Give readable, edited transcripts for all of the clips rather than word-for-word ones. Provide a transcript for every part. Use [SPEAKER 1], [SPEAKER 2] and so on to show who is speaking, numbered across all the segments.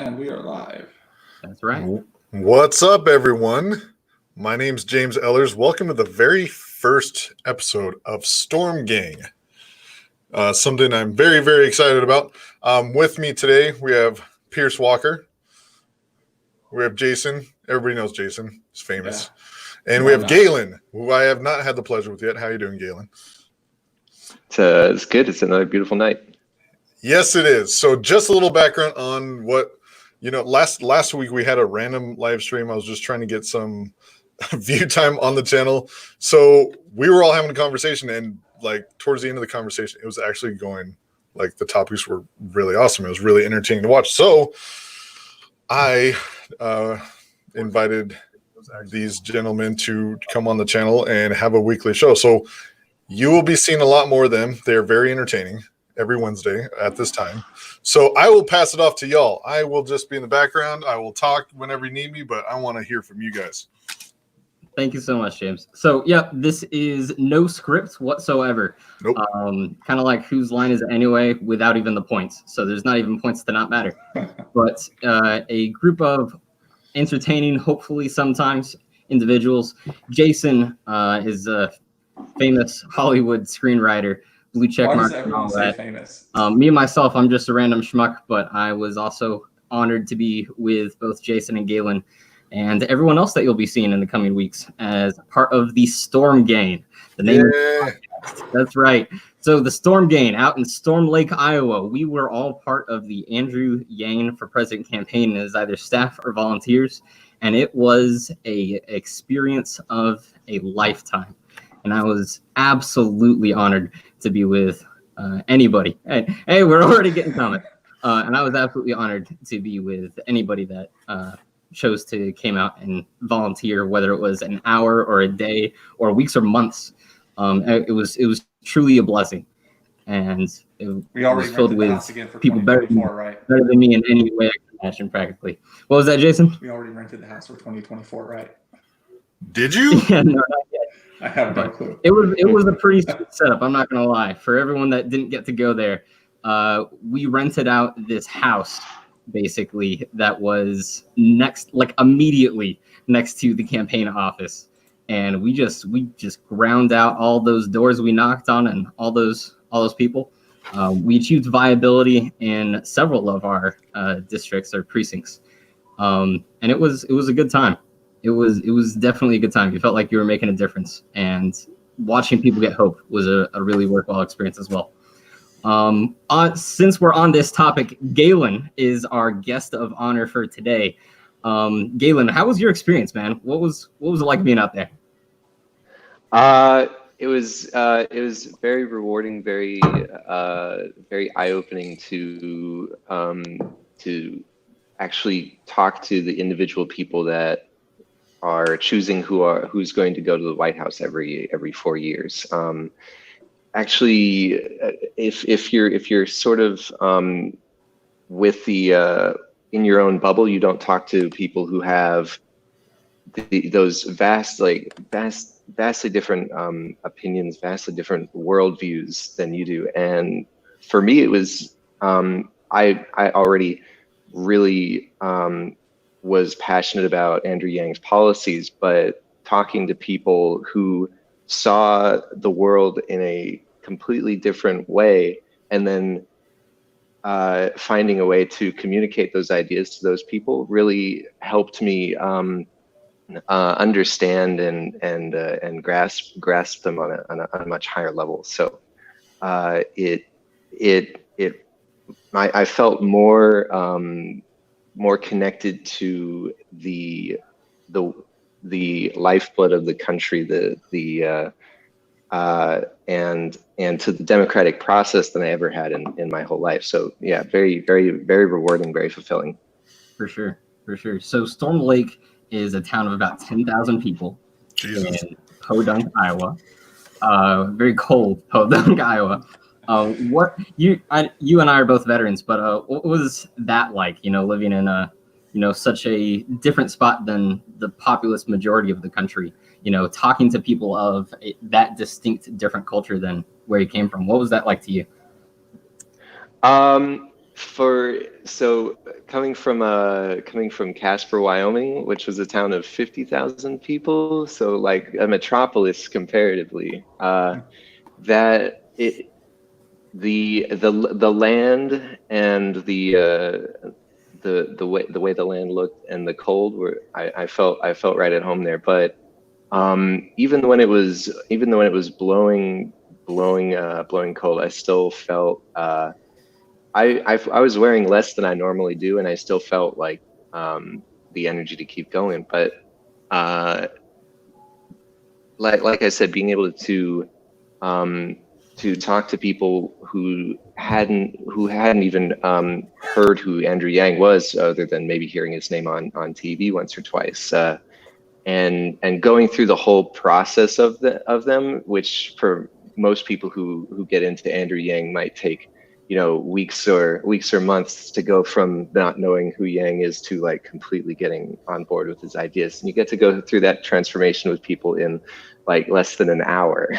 [SPEAKER 1] And we are live.
[SPEAKER 2] That's right.
[SPEAKER 3] What's up, everyone? My name's James Ellers. Welcome to the very first episode of Storm Gang. Something I'm very, very excited about. With me today, we have Pierce Walker. We have Jason. Everybody knows Jason. He's famous. Yeah. And we have Galen, who I have not had the pleasure with yet. How you doing, Galen?
[SPEAKER 4] It's good. It's another beautiful night.
[SPEAKER 3] Yes, it is. So just a little background on what, last week we had a random live stream. I was just trying to get some view time on the channel. So we were all having a conversation, and like towards the end of the conversation, it was actually going, like, the topics were really awesome. It was really entertaining to watch. So I invited these gentlemen to come on the channel and have a weekly show. So you will be seeing a lot more of them. They're very entertaining every Wednesday at this time. So I will pass it off to y'all. I will just be in the background. I will talk whenever you need me, but I want to hear from you guys.
[SPEAKER 2] Thank you so much, James. So, yeah, this is no script whatsoever.
[SPEAKER 3] Nope.
[SPEAKER 2] Kind of like Whose Line Is It Anyway without even the points. So there's not even points to not matter. But a group of entertaining, hopefully sometimes, individuals. Jason is a famous Hollywood screenwriter. Blue check mark.
[SPEAKER 1] Why does everyone say famous?
[SPEAKER 2] Me and myself, I'm just a random schmuck, but I was also honored to be with both Jason and Galen and everyone else that you'll be seeing in the coming weeks as part of the Storm Gang. The name of the podcast. That's right. So the Storm Gang out in Storm Lake, Iowa, we were all part of the Andrew Yang for President campaign as either staff or volunteers, and it was a experience of a lifetime. And I was absolutely honored to be with anybody. Hey, we're already getting comments. And I was absolutely honored to be with anybody that chose to came out and volunteer, whether it was an hour or a day or weeks or months. It was truly a blessing. And it was filled with people better than me in any way I can imagine, practically. What was that, Jason?
[SPEAKER 1] We already rented the house for 2024, right?
[SPEAKER 3] Did you?
[SPEAKER 2] Yeah, no, not yet.
[SPEAKER 1] I have no clue.
[SPEAKER 2] It was a pretty sweet setup. I'm not gonna lie. For everyone that didn't get to go there, we rented out this house basically that was immediately next to the campaign office, and we just ground out all those doors we knocked on and all those people. We achieved viability in several of our districts or precincts, and it was a good time. It was definitely a good time. You felt like you were making a difference, and watching people get hope was a really worthwhile experience as well. Since we're on this topic, Galen is our guest of honor for today. Galen, how was your experience, man? What was it like being out there?
[SPEAKER 4] It was very rewarding, very eye-opening to actually talk to the individual people that are choosing who's going to go to the White House every 4 years. Actually, if you're sort of with the in your own bubble, you don't talk to people who have those vastly different opinions, vastly different worldviews than you do. And for me, it was I already really was passionate about Andrew Yang's policies, but talking to people who saw the world in a completely different way, and then finding a way to communicate those ideas to those people really helped me understand and grasp them on a much higher level. So I felt more connected to the lifeblood of the country, and to the democratic process than I ever had in my whole life. So yeah, very, very, very rewarding, very fulfilling.
[SPEAKER 2] For sure. So Storm Lake is a town of about 10,000 people in Podunk, Iowa. Very cold Podunk, Iowa. You and I are both veterans, but what was that like? Living in such a different spot than the populous majority of the country. Talking to people of that distinct, different culture than where you came from. What was that like to you?
[SPEAKER 4] So coming from Casper, Wyoming, which was a town of 50,000 people, so like a metropolis comparatively, that it the land and the way the land looked and the cold were I felt right at home there. But even though it was blowing cold, I still felt I was wearing less than I normally do, and I still felt like the energy to keep going. But uh, like I said, being able to talk to people who hadn't even heard who Andrew Yang was, other than maybe hearing his name on TV once or twice, and going through the whole process of them, which for most people who get into Andrew Yang might take, weeks or months to go from not knowing who Yang is to like completely getting on board with his ideas. And you get to go through that transformation with people in like less than an hour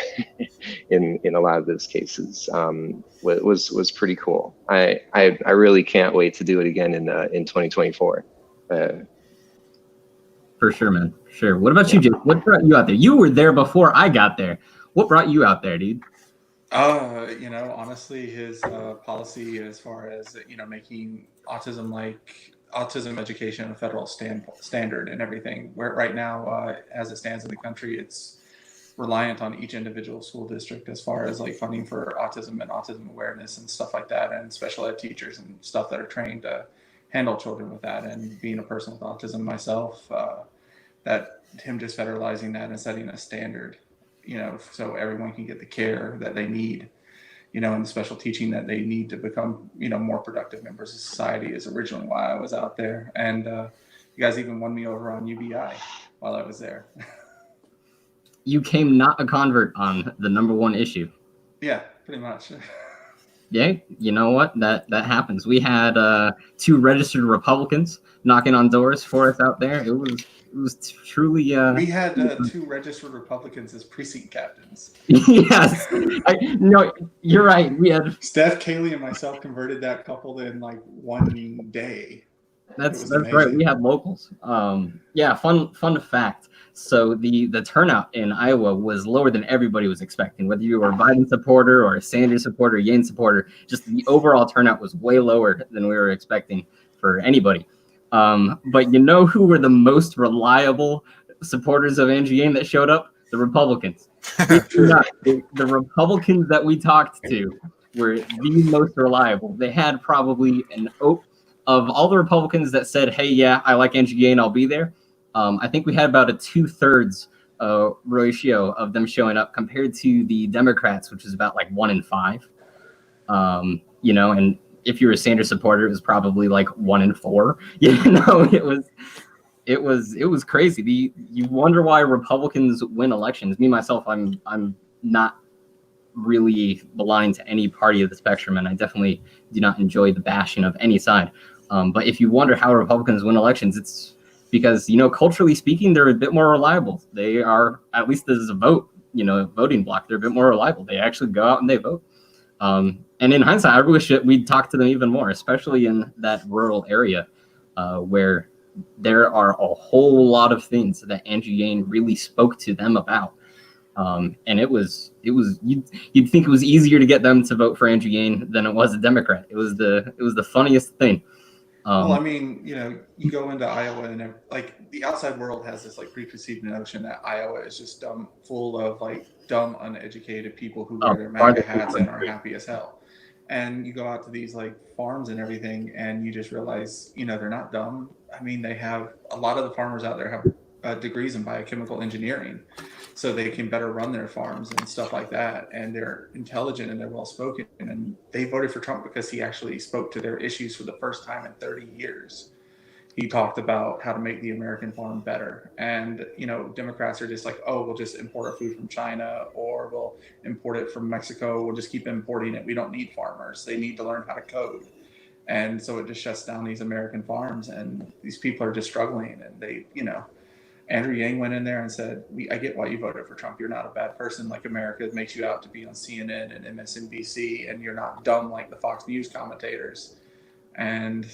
[SPEAKER 4] in a lot of those cases. Was pretty cool. I really can't wait to do it again in 2024.
[SPEAKER 2] For sure, man. Sure. What about you, Jake? What brought you out there? You were there before I got there. What brought you out there, dude?
[SPEAKER 1] Honestly, his policy as far as making autism education a federal standard and everything. Where right now, as it stands in the country, it's reliant on each individual school district as far as like funding for autism and autism awareness and stuff like that, and special ed teachers and stuff that are trained to handle children with that. And being a person with autism myself, that him just federalizing that and setting a standard, so everyone can get the care that they need, and the special teaching that they need to become, more productive members of society is originally why I was out there. And you guys even won me over on UBI while I was there.
[SPEAKER 2] You came not a convert on the number one issue.
[SPEAKER 1] Yeah, pretty much.
[SPEAKER 2] Yeah, you know what? That happens. We had 2 registered Republicans knocking on doors for us out there. It was truly.
[SPEAKER 1] We had 2 registered Republicans as precinct captains.
[SPEAKER 2] Yes, no, you're right. We had
[SPEAKER 1] Steph, Kaylee, and myself converted that couple in like one day.
[SPEAKER 2] That's right. We had locals. Yeah, fun fact. So the turnout in Iowa was lower than everybody was expecting. Whether you were a Biden supporter or a Sanders supporter, Yang supporter, just the overall turnout was way lower than we were expecting for anybody. But you know who were the most reliable supporters of Andrew Yang that showed up? The Republicans. The Republicans that we talked to were the most reliable. They had probably of all the Republicans that said, "Hey, yeah, I like Andrew Yang, I'll be there." I think we had about a 2/3 ratio of them showing up compared to the Democrats, which is about like 1 in 5. And if you were a Sanders supporter, it was probably like 1 in 4. It was crazy. You wonder why Republicans win elections. Me myself, I'm not really belonging to any party of the spectrum, and I definitely do not enjoy the bashing of any side. But if you wonder how Republicans win elections, it's because, culturally speaking, they're a bit more reliable. They are, at least as a voting bloc, they're a bit more reliable. They actually go out and they vote. And in hindsight, I wish we'd talk to them even more, especially in that rural area where there are a whole lot of things that Andrew Yang really spoke to them about. And you'd think it was easier to get them to vote for Andrew Yang than it was a Democrat. It was the funniest thing.
[SPEAKER 1] Well, I mean, you go into Iowa and like the outside world has this like preconceived notion that Iowa is just full of like dumb, uneducated people who wear their MAGA hats and are happy as hell. And you go out to these like farms and everything, and you just realize, they're not dumb. I mean, a lot of the farmers out there have degrees in biochemical engineering, so they can better run their farms and stuff like that. And they're intelligent and they're well spoken. And they voted for Trump because he actually spoke to their issues for the first time in 30 years. He talked about how to make the American farm better. And, Democrats are just like, oh, we'll just import our food from China, or we'll import it from Mexico. We'll just keep importing it. We don't need farmers. They need to learn how to code. And so it just shuts down these American farms, and these people are just struggling. And they, Andrew Yang went in there and said, I get why you voted for Trump. You're not a bad person like America makes you out to be on CNN and MSNBC, and you're not dumb like the Fox News commentators. and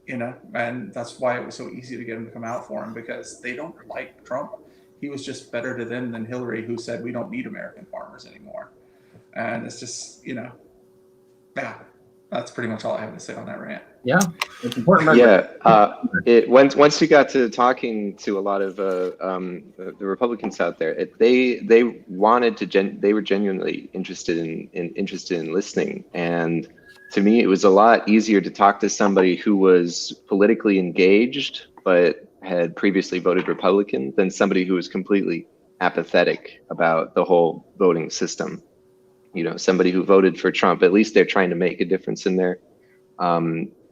[SPEAKER 1] and that's why it was so easy to get him to come out for him, because they don't like Trump. He was just better to them than Hillary, who said we don't need American farmers anymore. And it's just, yeah, that's pretty much all I have to say on that rant.
[SPEAKER 2] Yeah, it's important.
[SPEAKER 4] Once we got to talking to a lot of the Republicans out there, they wanted to they were genuinely interested in listening. And to me, it was a lot easier to talk to somebody who was politically engaged but had previously voted Republican than somebody who was completely apathetic about the whole voting system. Somebody who voted for Trump, at least they're trying to make a difference in their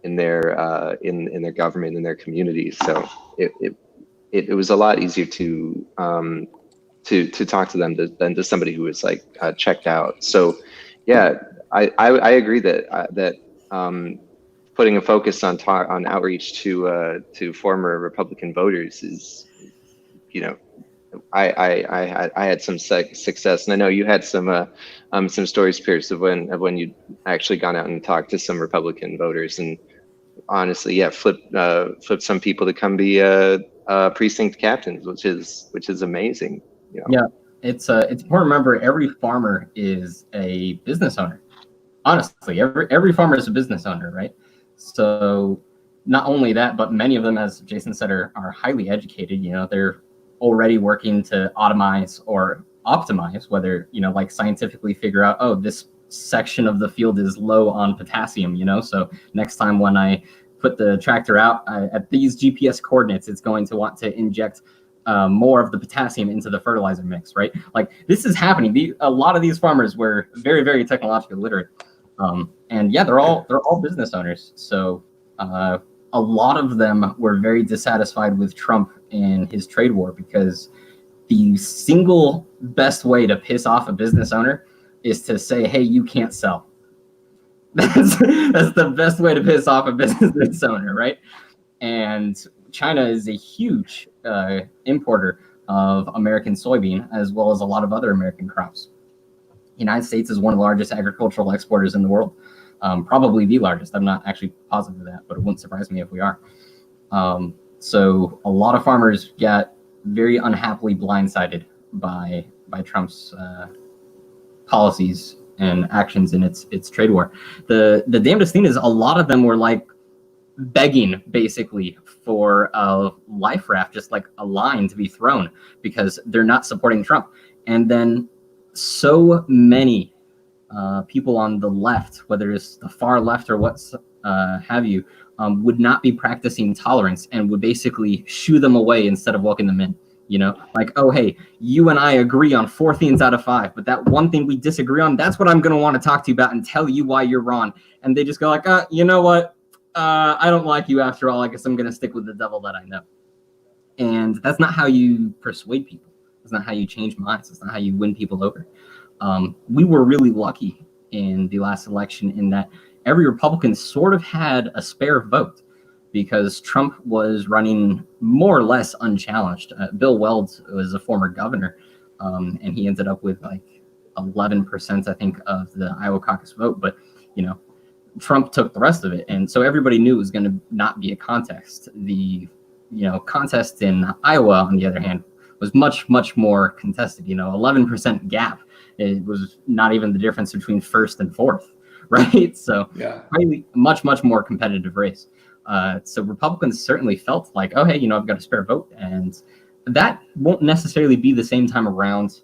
[SPEAKER 4] in their government, in their communities. So it was a lot easier to talk to them than to somebody who was like checked out. So yeah, I agree that putting a focus on outreach to former Republican voters is, I had some success, and I know you had some stories, Pierce, of when you actually gone out and talked to some Republican voters, and honestly, yeah, flip some people to come be precinct captains, which is amazing.
[SPEAKER 2] Yeah, it's important to remember every farmer is a business owner. Honestly, every farmer is a business owner, right? So not only that, but many of them, as Jason said, are highly educated. They're already working to automate or optimize, whether, like scientifically figure out, oh, this section of the field is low on potassium, so next time when I put the tractor out at these GPS coordinates, it's going to want to inject more of the potassium into the fertilizer mix, right? Like, this is happening. A lot of these farmers were very, very technologically literate. And yeah, they're all business owners. So a lot of them were very dissatisfied with Trump and his trade war, because the single best way to piss off a business owner is to say, hey, you can't sell. That's the best way to piss off a business owner, right? And China is a huge importer of American soybean, as well as a lot of other American crops. United States is one of the largest agricultural exporters in the world, probably the largest. I'm not actually positive of that, but it wouldn't surprise me if we are. So a lot of farmers got very unhappily blindsided by Trump's policies and actions in its trade war. The damnedest thing is, a lot of them were like begging basically for a life raft, just like a line to be thrown, because they're not supporting Trump. And then so many people on the left, whether it's the far left or what have you, would not be practicing tolerance and would basically shoo them away instead of welcoming them in. Like, oh, hey, you and I agree on 4 things out of 5, but that one thing we disagree on, that's what I'm going to want to talk to you about and tell you why you're wrong. And they just go like, you know what? I don't like you after all. I guess I'm going to stick with the devil that I know. And that's not how you persuade people. That's not how you change minds. That's not how you win people over. We were really lucky in the last election in that every Republican sort of had a spare vote, because Trump was running more or less unchallenged. Bill Weld was a former governor, and he ended up with like 11%, I think, of the Iowa caucus vote. But, Trump took the rest of it. And so everybody knew it was going to not be a contest. The, contest in Iowa, on the other hand, was much, much more contested. 11% gap. It was not even the difference between first and fourth, right? So
[SPEAKER 1] yeah,
[SPEAKER 2] much, much more competitive race. So Republicans certainly felt like, oh, hey, I've got a spare vote. And that won't necessarily be the same time around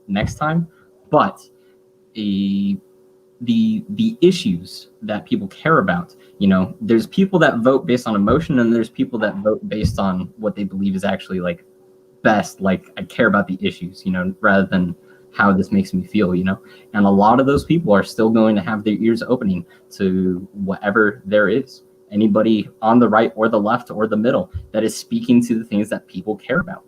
[SPEAKER 2] next time. But the issues that people care about, there's people that vote based on emotion, and there's people that vote based on what they believe is actually like best. Like, I care about the issues, rather than how this makes me feel, and a lot of those people are still going to have their ears opening to whatever there is. Anybody on the right or the left or the middle that is speaking to the things that people care about.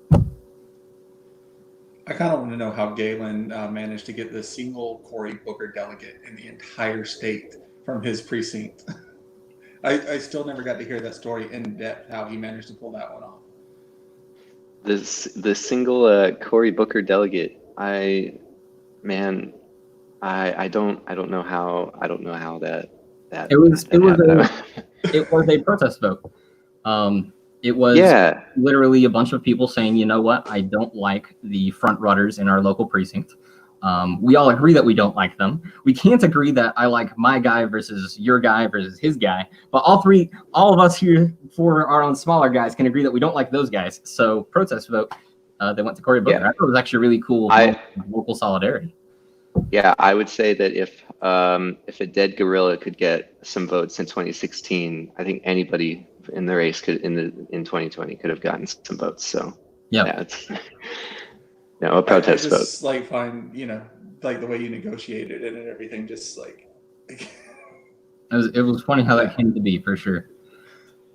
[SPEAKER 1] I kind of want to know how Galen managed to get the single Cory Booker delegate in the entire state from his precinct. I still never got to hear that story in depth, how he managed to pull that one off.
[SPEAKER 4] The single Cory Booker delegate, I don't know how that that
[SPEAKER 2] It was
[SPEAKER 4] happened.
[SPEAKER 2] it was a protest vote. It was
[SPEAKER 4] Yeah.
[SPEAKER 2] literally a bunch of people saying, you know what, I don't like the front runners in our local precinct. We all agree that we don't like them. We can't agree that I like my guy versus your guy versus his guy. But all of us here for our own smaller guys can agree that we don't like those guys. So protest vote. They went to Cory Booker.
[SPEAKER 4] Yeah.
[SPEAKER 2] I thought it was actually really cool local solidarity.
[SPEAKER 4] Yeah, I would say that if a dead gorilla could get some votes in 2016, I think anybody in the race in 2020 could have gotten some votes. So yeah, it's a protest
[SPEAKER 1] I
[SPEAKER 4] vote.
[SPEAKER 1] just like find, like the way you negotiated it and everything, just like
[SPEAKER 2] It was funny how that came to be, for sure.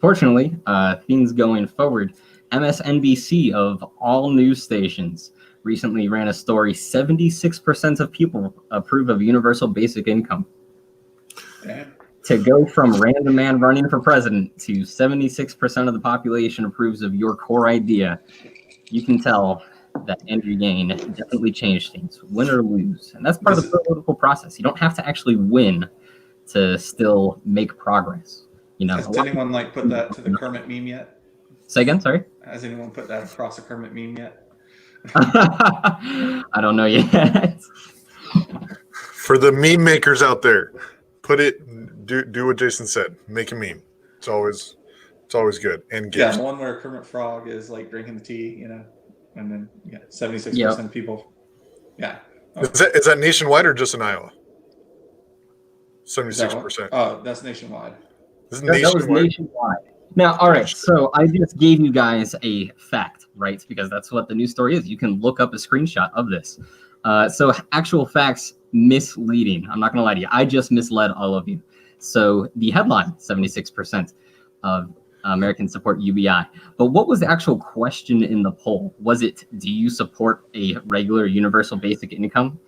[SPEAKER 2] Fortunately, things going forward, MSNBC of all news stations recently ran a story. 76% of people approve of universal basic income.
[SPEAKER 1] Damn.
[SPEAKER 2] To go from random man running for president to 76% of the population approves of your core idea, you can tell that Andrew Yang definitely changed things, win or lose. And that's part of the political process. You don't have to actually win to still make progress.
[SPEAKER 1] Has anyone put that to the Kermit meme yet?
[SPEAKER 2] Say again, sorry?
[SPEAKER 1] Has anyone put that across the Kermit meme yet?
[SPEAKER 2] I don't know yet.
[SPEAKER 3] For the meme makers out there, do what Jason said. Make a meme. It's always good. And
[SPEAKER 1] the one where Kermit Frog is like drinking the tea, and then 76% of people. Yeah. Okay.
[SPEAKER 3] Is that nationwide or just in Iowa? 76%.
[SPEAKER 1] Oh, that's nationwide.
[SPEAKER 2] That was nationwide. Now, all right, so I just gave you guys a fact, right? Because that's what the news story is. You can look up a screenshot of this. So actual facts, misleading. I'm not going to lie to you. I just misled all of you. So the headline, 76% of Americans support UBI. But what was the actual question in the poll? Was it, do you support a regular universal basic income?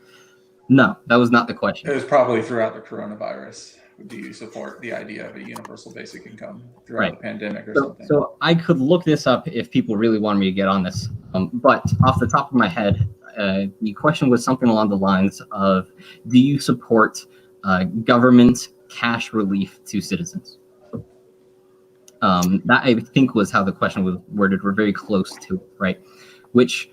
[SPEAKER 2] No, that was not the question.
[SPEAKER 1] It was probably throughout the coronavirus. Do you support the idea of a universal basic income throughout the pandemic or something?
[SPEAKER 2] So I could look this up if people really wanted me to get on this. But off the top of my head, the question was something along the lines of, do you support government cash relief to citizens? That I think was how the question was worded. We're very close to it, right? Which,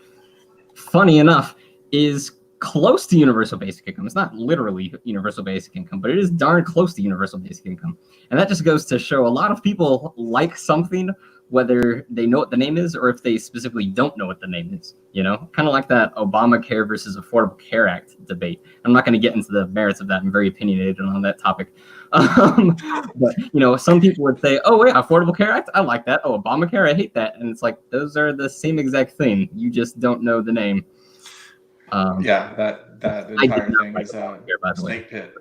[SPEAKER 2] funny enough, is close to universal basic income. It's not literally universal basic income, but it is darn close to universal basic income. And that just goes to show a lot of people like something, whether they know what the name is or if they specifically don't know what the name is, kind of like that Obamacare versus Affordable Care Act debate. I'm not going to get into the merits of that. I'm very opinionated on that topic. But, some people would say, oh, yeah, Affordable Care Act, I like that. Oh, Obamacare, I hate that. And it's like, those are the same exact thing. You just don't know the name.
[SPEAKER 1] That entire thing is a snake pit.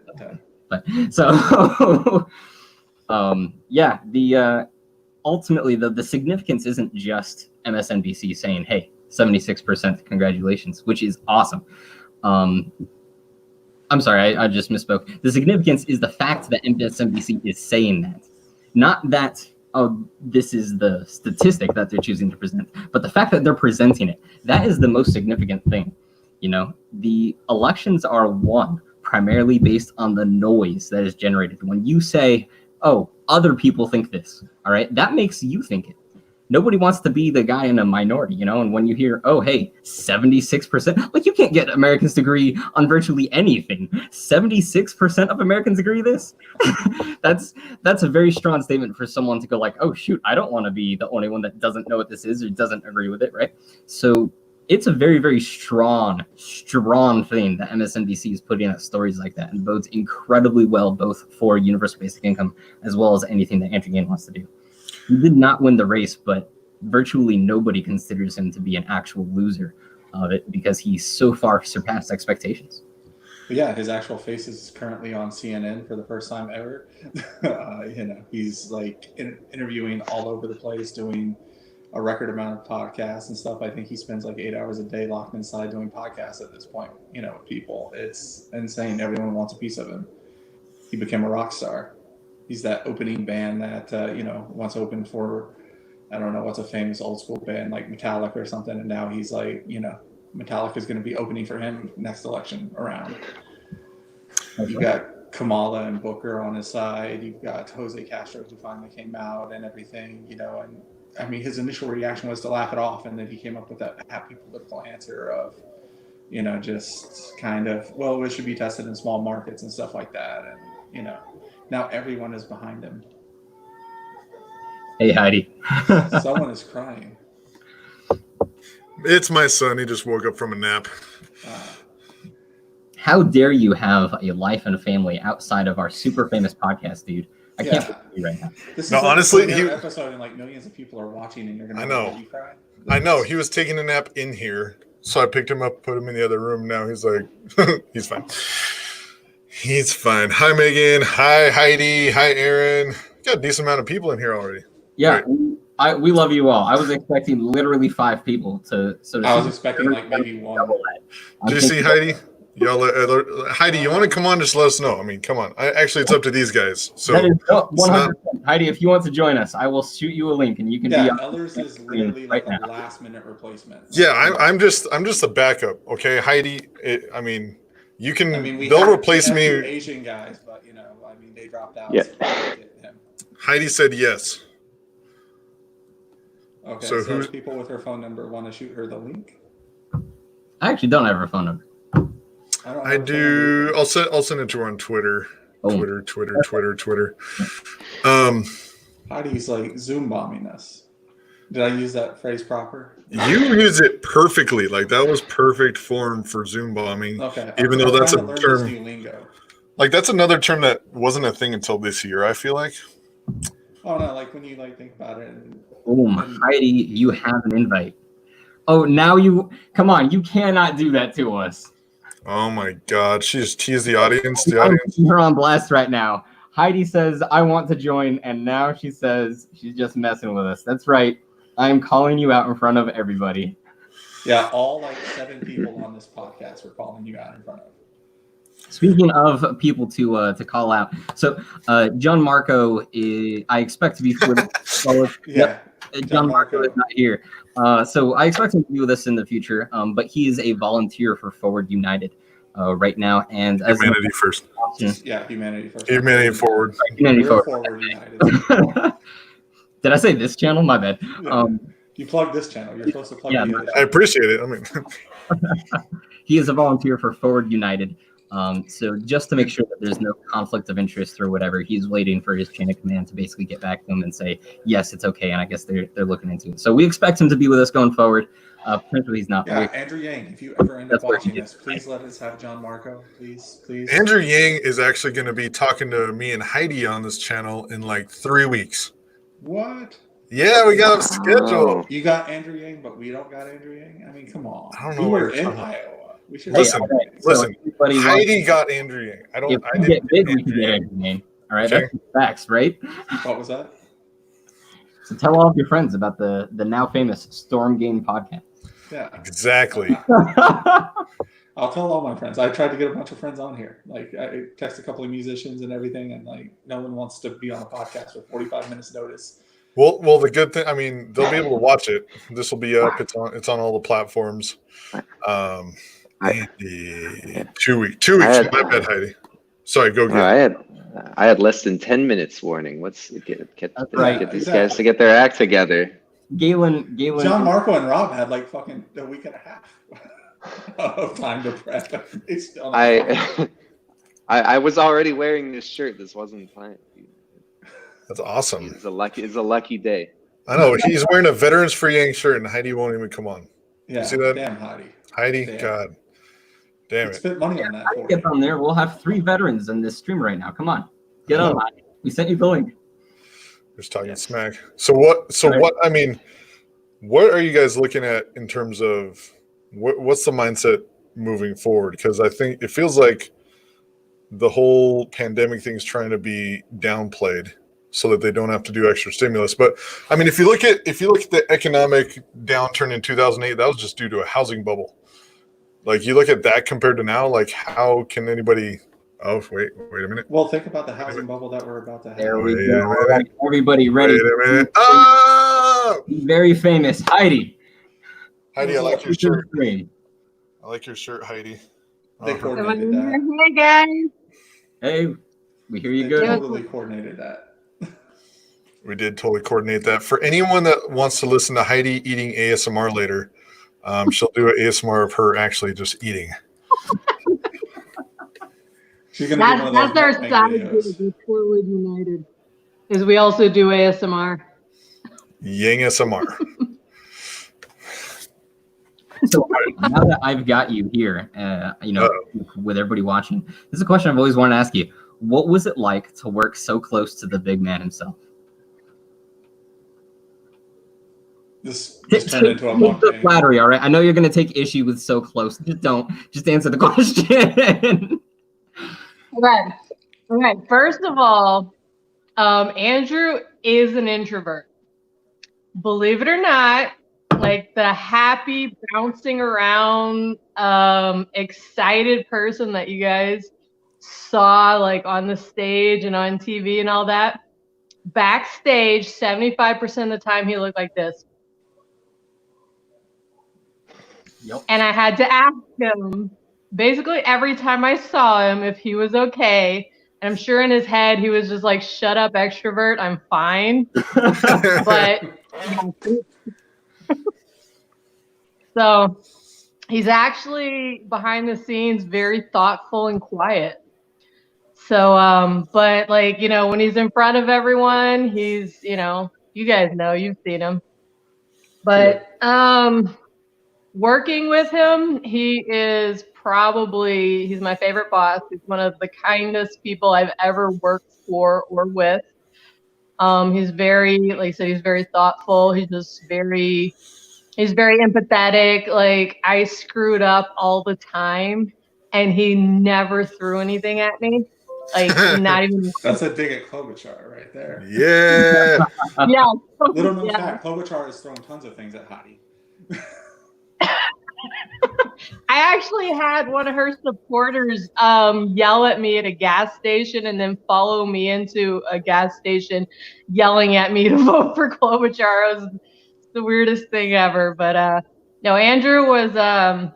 [SPEAKER 2] But so, ultimately the significance isn't just MSNBC saying, hey, 76%, congratulations, which is awesome. I'm sorry, I just misspoke. The significance is the fact that MSNBC is saying that, not that, oh, this is the statistic that they're choosing to present, but the fact that they're presenting it, that is the most significant thing. The elections are won primarily based on the noise that is generated. When you say, oh, other people think this, all right, that makes you think it. Nobody wants to be the guy in a minority, and when you hear, oh, hey, 76%, like you can't get Americans to agree on virtually anything. 76% of Americans agree this? That's a very strong statement for someone to go like, oh, shoot, I don't want to be the only one that doesn't know what this is or doesn't agree with it, right? So it's a very, very strong thing that MSNBC is putting out stories like that, and bodes incredibly well both for universal basic income as well as anything that Andrew Yang wants to do. He did not win the race, but virtually nobody considers him to be an actual loser of it because he so far surpassed expectations.
[SPEAKER 1] But yeah, his actual face is currently on CNN for the first time ever. He's like interviewing all over the place, doing a record amount of podcasts and stuff. I think he spends like 8 hours a day locked inside doing podcasts at this point, with people. It's insane. Everyone wants a piece of him. He became a rock star. He's that opening band that, once opened for, I don't know, what's a famous old school band like Metallica or something. And now he's like, Metallica is going to be opening for him next election around. You got Kamala and Booker on his side. You've got Jose Castro who finally came out and everything, you know. And I mean, his initial reaction was to laugh it off, and then he came up with that happy political answer of, you know, just kind of, well, it should be tested in small markets and stuff like that. And, you know, now everyone is behind him.
[SPEAKER 2] Hey, Heidi.
[SPEAKER 1] Someone is crying.
[SPEAKER 3] It's my son. He just woke up from a nap.
[SPEAKER 2] How dare you have a life and a family outside of our super famous podcast, dude? I can't believe you right now.
[SPEAKER 1] This
[SPEAKER 3] No,
[SPEAKER 1] is like
[SPEAKER 3] honestly,
[SPEAKER 1] an
[SPEAKER 3] he-
[SPEAKER 1] episode and like millions of people are watching, and you're gonna
[SPEAKER 3] I know.
[SPEAKER 1] let you cry.
[SPEAKER 3] I know he was taking a nap in here, so I picked him up, put him in the other room. Now he's like, he's fine. He's fine. Hi, Megan. Hi, Heidi. Hi, Aaron. Got a decent amount of people in here already.
[SPEAKER 2] Yeah, we love you all. I was expecting literally 5 people to. So
[SPEAKER 1] I was expecting like maybe one.
[SPEAKER 2] double that.
[SPEAKER 3] Did you see Heidi? Y'all, Heidi, you want to come on? Just let us know. I mean, come on. Actually, it's up to these guys. So
[SPEAKER 2] That is 100%.
[SPEAKER 3] not-
[SPEAKER 2] Heidi, if you want to join us, I will shoot you a link, and you can be
[SPEAKER 1] Yeah,
[SPEAKER 2] on
[SPEAKER 1] Ellers is
[SPEAKER 2] screen
[SPEAKER 1] literally like
[SPEAKER 2] right
[SPEAKER 1] a
[SPEAKER 2] now.
[SPEAKER 1] last minute replacement.
[SPEAKER 3] yeah, I'm just a backup. Okay, Heidi. I mean, you can.
[SPEAKER 1] I mean,
[SPEAKER 3] they'll replace
[SPEAKER 1] we have 2
[SPEAKER 3] me.
[SPEAKER 1] Asian guys, but you know, I mean, they dropped out.
[SPEAKER 4] Yeah.
[SPEAKER 1] So we had to get him.
[SPEAKER 3] Heidi said yes.
[SPEAKER 1] Okay,
[SPEAKER 3] So
[SPEAKER 1] so
[SPEAKER 3] who's-
[SPEAKER 1] if people with her phone number want to shoot her the link?
[SPEAKER 2] I actually don't have her phone number.
[SPEAKER 1] I don't.
[SPEAKER 3] I
[SPEAKER 1] have her phone
[SPEAKER 3] do.
[SPEAKER 1] number.
[SPEAKER 3] I'll send it to her on Twitter.
[SPEAKER 2] Oh.
[SPEAKER 3] Twitter.
[SPEAKER 1] Heidi's like Zoom bombing us. Did I use that phrase proper?
[SPEAKER 3] You use it perfectly. Like that was perfect form for Zoom bombing.
[SPEAKER 1] Okay.
[SPEAKER 3] Even though
[SPEAKER 1] I'm
[SPEAKER 3] that's
[SPEAKER 1] trying
[SPEAKER 3] a
[SPEAKER 1] to learn
[SPEAKER 3] term-
[SPEAKER 1] this new lingo.
[SPEAKER 3] Like that's another term that wasn't a thing until this year. I feel like.
[SPEAKER 1] Oh no, like when you like think about it. And,
[SPEAKER 2] Boom, Heidi, you have an invite. Oh, now you come on! You cannot do that to us.
[SPEAKER 3] Oh my God, she just teased the audience. The
[SPEAKER 2] I'm
[SPEAKER 3] audience.
[SPEAKER 2] putting her on blast right now. Heidi says, I want to join, and now she says she's just messing with us. That's right. I am calling you out in front of everybody.
[SPEAKER 1] yeah, all like 7 people on this podcast were calling you out in front of.
[SPEAKER 2] Speaking of people to call out, so John Marco, I expect to be
[SPEAKER 1] Yeah.
[SPEAKER 2] John Marco is not here. So I expect him to be with us in the future, but he is a volunteer for Forward United right now. And as
[SPEAKER 3] Humanity first.
[SPEAKER 1] Yeah, humanity first.
[SPEAKER 3] Humanity forward.
[SPEAKER 2] Humanity
[SPEAKER 1] We're
[SPEAKER 2] Forward.
[SPEAKER 1] Forward United.
[SPEAKER 2] Did I say this channel? My bad.
[SPEAKER 1] Yeah. You plug this channel. You're supposed to plug
[SPEAKER 2] Yeah,
[SPEAKER 1] the other
[SPEAKER 3] I
[SPEAKER 1] channel.
[SPEAKER 3] appreciate it. I mean,
[SPEAKER 2] He is a volunteer for Forward United. So just to make sure that there's no conflict of interest or whatever, he's waiting for his chain of command to basically get back to him and say, yes, it's okay. And I guess they're looking into it. So we expect him to be with us going forward. Potentially he's not.
[SPEAKER 1] Yeah, Andrew Yang, if you ever end up
[SPEAKER 2] That's where he
[SPEAKER 1] watching
[SPEAKER 2] is.
[SPEAKER 1] this, please let us have John Marco. Please.
[SPEAKER 3] Andrew Yang is actually going to be talking to me and Heidi on this channel in like 3 weeks.
[SPEAKER 1] What?
[SPEAKER 3] Yeah, we got him scheduled.
[SPEAKER 1] You got Andrew Yang, but we don't got Andrew Yang? I mean, come on.
[SPEAKER 3] I don't know
[SPEAKER 1] We
[SPEAKER 3] what
[SPEAKER 1] were
[SPEAKER 3] you're
[SPEAKER 1] in
[SPEAKER 3] talking about.
[SPEAKER 1] Iowa. We should
[SPEAKER 3] Listen,
[SPEAKER 2] all right,
[SPEAKER 3] listen,
[SPEAKER 2] everybody wants-
[SPEAKER 3] Heidi got Andrew Yang. I
[SPEAKER 2] if
[SPEAKER 3] didn't
[SPEAKER 2] we get big,
[SPEAKER 3] get
[SPEAKER 2] we can get Andrew Yang. All right,
[SPEAKER 3] Okay.
[SPEAKER 2] that's facts, right?
[SPEAKER 1] What was that?
[SPEAKER 2] So tell all of your friends about the now famous Storm Game podcast.
[SPEAKER 3] Uh,
[SPEAKER 1] Yeah.
[SPEAKER 3] Exactly.
[SPEAKER 1] I'll tell all my friends. I tried to get a bunch of friends on here. Like I text a couple of musicians and everything, and like no one wants to be on a podcast with 45 minutes notice.
[SPEAKER 3] Well, the good thing, I mean, they'll be able to watch it. This will be up. It's on all the platforms. Andy, 2 weeks. 2 weeks.
[SPEAKER 4] I had-
[SPEAKER 3] My bad, Heidi. Sorry, go
[SPEAKER 4] No,
[SPEAKER 3] get.
[SPEAKER 4] I had less than 10 minutes warning. Let's get
[SPEAKER 2] right.
[SPEAKER 4] these guys to get their act together.
[SPEAKER 2] Galen,
[SPEAKER 1] John Marco and Rob had like fucking a week and a half of time to prep. It's still
[SPEAKER 4] I was already wearing this shirt. This wasn't planned.
[SPEAKER 3] That's awesome.
[SPEAKER 4] It's a lucky day.
[SPEAKER 3] I know he's wearing a Veterans for Yang shirt, and Heidi won't even come on.
[SPEAKER 1] yeah.
[SPEAKER 3] see that?
[SPEAKER 1] Damn, Heidi.
[SPEAKER 3] Heidi,
[SPEAKER 1] Damn.
[SPEAKER 3] God, damn it.
[SPEAKER 1] Spent money on that for
[SPEAKER 2] Get
[SPEAKER 1] you.
[SPEAKER 2] on there. We'll have 3 veterans in this stream right now. Come on, get on. We sent you the link.
[SPEAKER 3] Just talking
[SPEAKER 4] Yes.
[SPEAKER 3] smack. So what? So
[SPEAKER 2] Right.
[SPEAKER 3] what? I mean, what are you guys looking at in terms of what's the mindset moving forward? Because I think it feels like the whole pandemic thing is trying to be downplayed so that they don't have to do extra stimulus. But I mean, if you look at the economic downturn in 2008, that was just due to a housing bubble. Like you look at that compared to now, like how can anybody? Oh, wait a minute.
[SPEAKER 1] Well, think about the housing bubble that we're about to have.
[SPEAKER 2] There we
[SPEAKER 3] Wait
[SPEAKER 2] go.
[SPEAKER 3] a minute.
[SPEAKER 2] All right, everybody ready?
[SPEAKER 3] Wait a minute. Oh,
[SPEAKER 2] Very famous Heidi.
[SPEAKER 3] Heidi, I like your shirt.
[SPEAKER 2] Screen.
[SPEAKER 3] I like your shirt, Heidi.
[SPEAKER 1] They
[SPEAKER 3] Uh-huh.
[SPEAKER 1] coordinated that.
[SPEAKER 5] Hey guys.
[SPEAKER 2] Hey, we hear you
[SPEAKER 1] They
[SPEAKER 2] good.
[SPEAKER 1] totally coordinated that.
[SPEAKER 3] We did totally coordinate that. For anyone that wants to listen to Heidi eating ASMR later, she'll do an ASMR of her actually just eating.
[SPEAKER 1] She's gonna do one of
[SPEAKER 5] That's
[SPEAKER 1] those
[SPEAKER 5] our
[SPEAKER 1] mukbang
[SPEAKER 5] side
[SPEAKER 1] videos.
[SPEAKER 5] gig with Forward United. Is we also do ASMR.
[SPEAKER 3] Yang SMR.
[SPEAKER 2] So now that I've got you here, with everybody watching, this is a question I've always wanted to ask you. What was it like to work so close to the big man himself?
[SPEAKER 1] This turned into a
[SPEAKER 2] Take the
[SPEAKER 1] mukbang.
[SPEAKER 2] flattery, all right? I know you're going to take issue with so close. Just don't. Just answer the question.
[SPEAKER 5] Okay. Okay. First of all, Andrew is an introvert. Believe it or not, like the happy, bouncing around, excited person that you guys saw like on the stage and on TV and all that. Backstage, 75% of the time he looked like this.
[SPEAKER 2] Yep.
[SPEAKER 5] And I had to ask him basically every time I saw him if he was okay. And I'm sure in his head he was just like, shut up, extrovert, I'm fine. But so he's actually behind the scenes very thoughtful and quiet. So, but like, when he's in front of everyone, he's, you guys know, you've seen him. But working with him, he's my favorite boss. He's one of the kindest people I've ever worked for or with. He's very, like I said, he's very thoughtful. He's very empathetic. Like I screwed up all the time and he never threw anything at me. Like not even.
[SPEAKER 1] That's a dig at Klobuchar right there.
[SPEAKER 3] Yeah.
[SPEAKER 5] Yeah.
[SPEAKER 1] Little known
[SPEAKER 5] Yeah.
[SPEAKER 1] fact, Klobuchar has thrown tons of things at Heidi.
[SPEAKER 5] I actually had one of her supporters yell at me at a gas station and then follow me into a gas station yelling at me to vote for Klobuchar. It was the weirdest thing ever. But no, Andrew was, I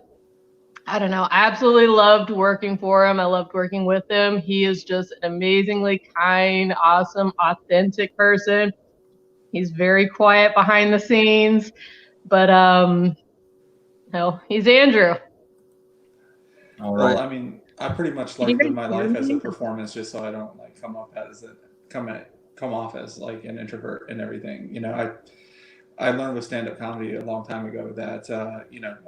[SPEAKER 5] don't know, I absolutely loved working for him. I loved working with him. He is just an amazingly kind, awesome, authentic person. He's very quiet behind the scenes, but no, he's Andrew.
[SPEAKER 2] All
[SPEAKER 1] Well,
[SPEAKER 2] right.
[SPEAKER 1] I mean, I pretty much
[SPEAKER 5] Can
[SPEAKER 1] like
[SPEAKER 5] you
[SPEAKER 1] live my life as a
[SPEAKER 5] hear me?
[SPEAKER 1] performance, just so I don't like come off as like an introvert and everything. I learned with stand-up comedy a long time ago that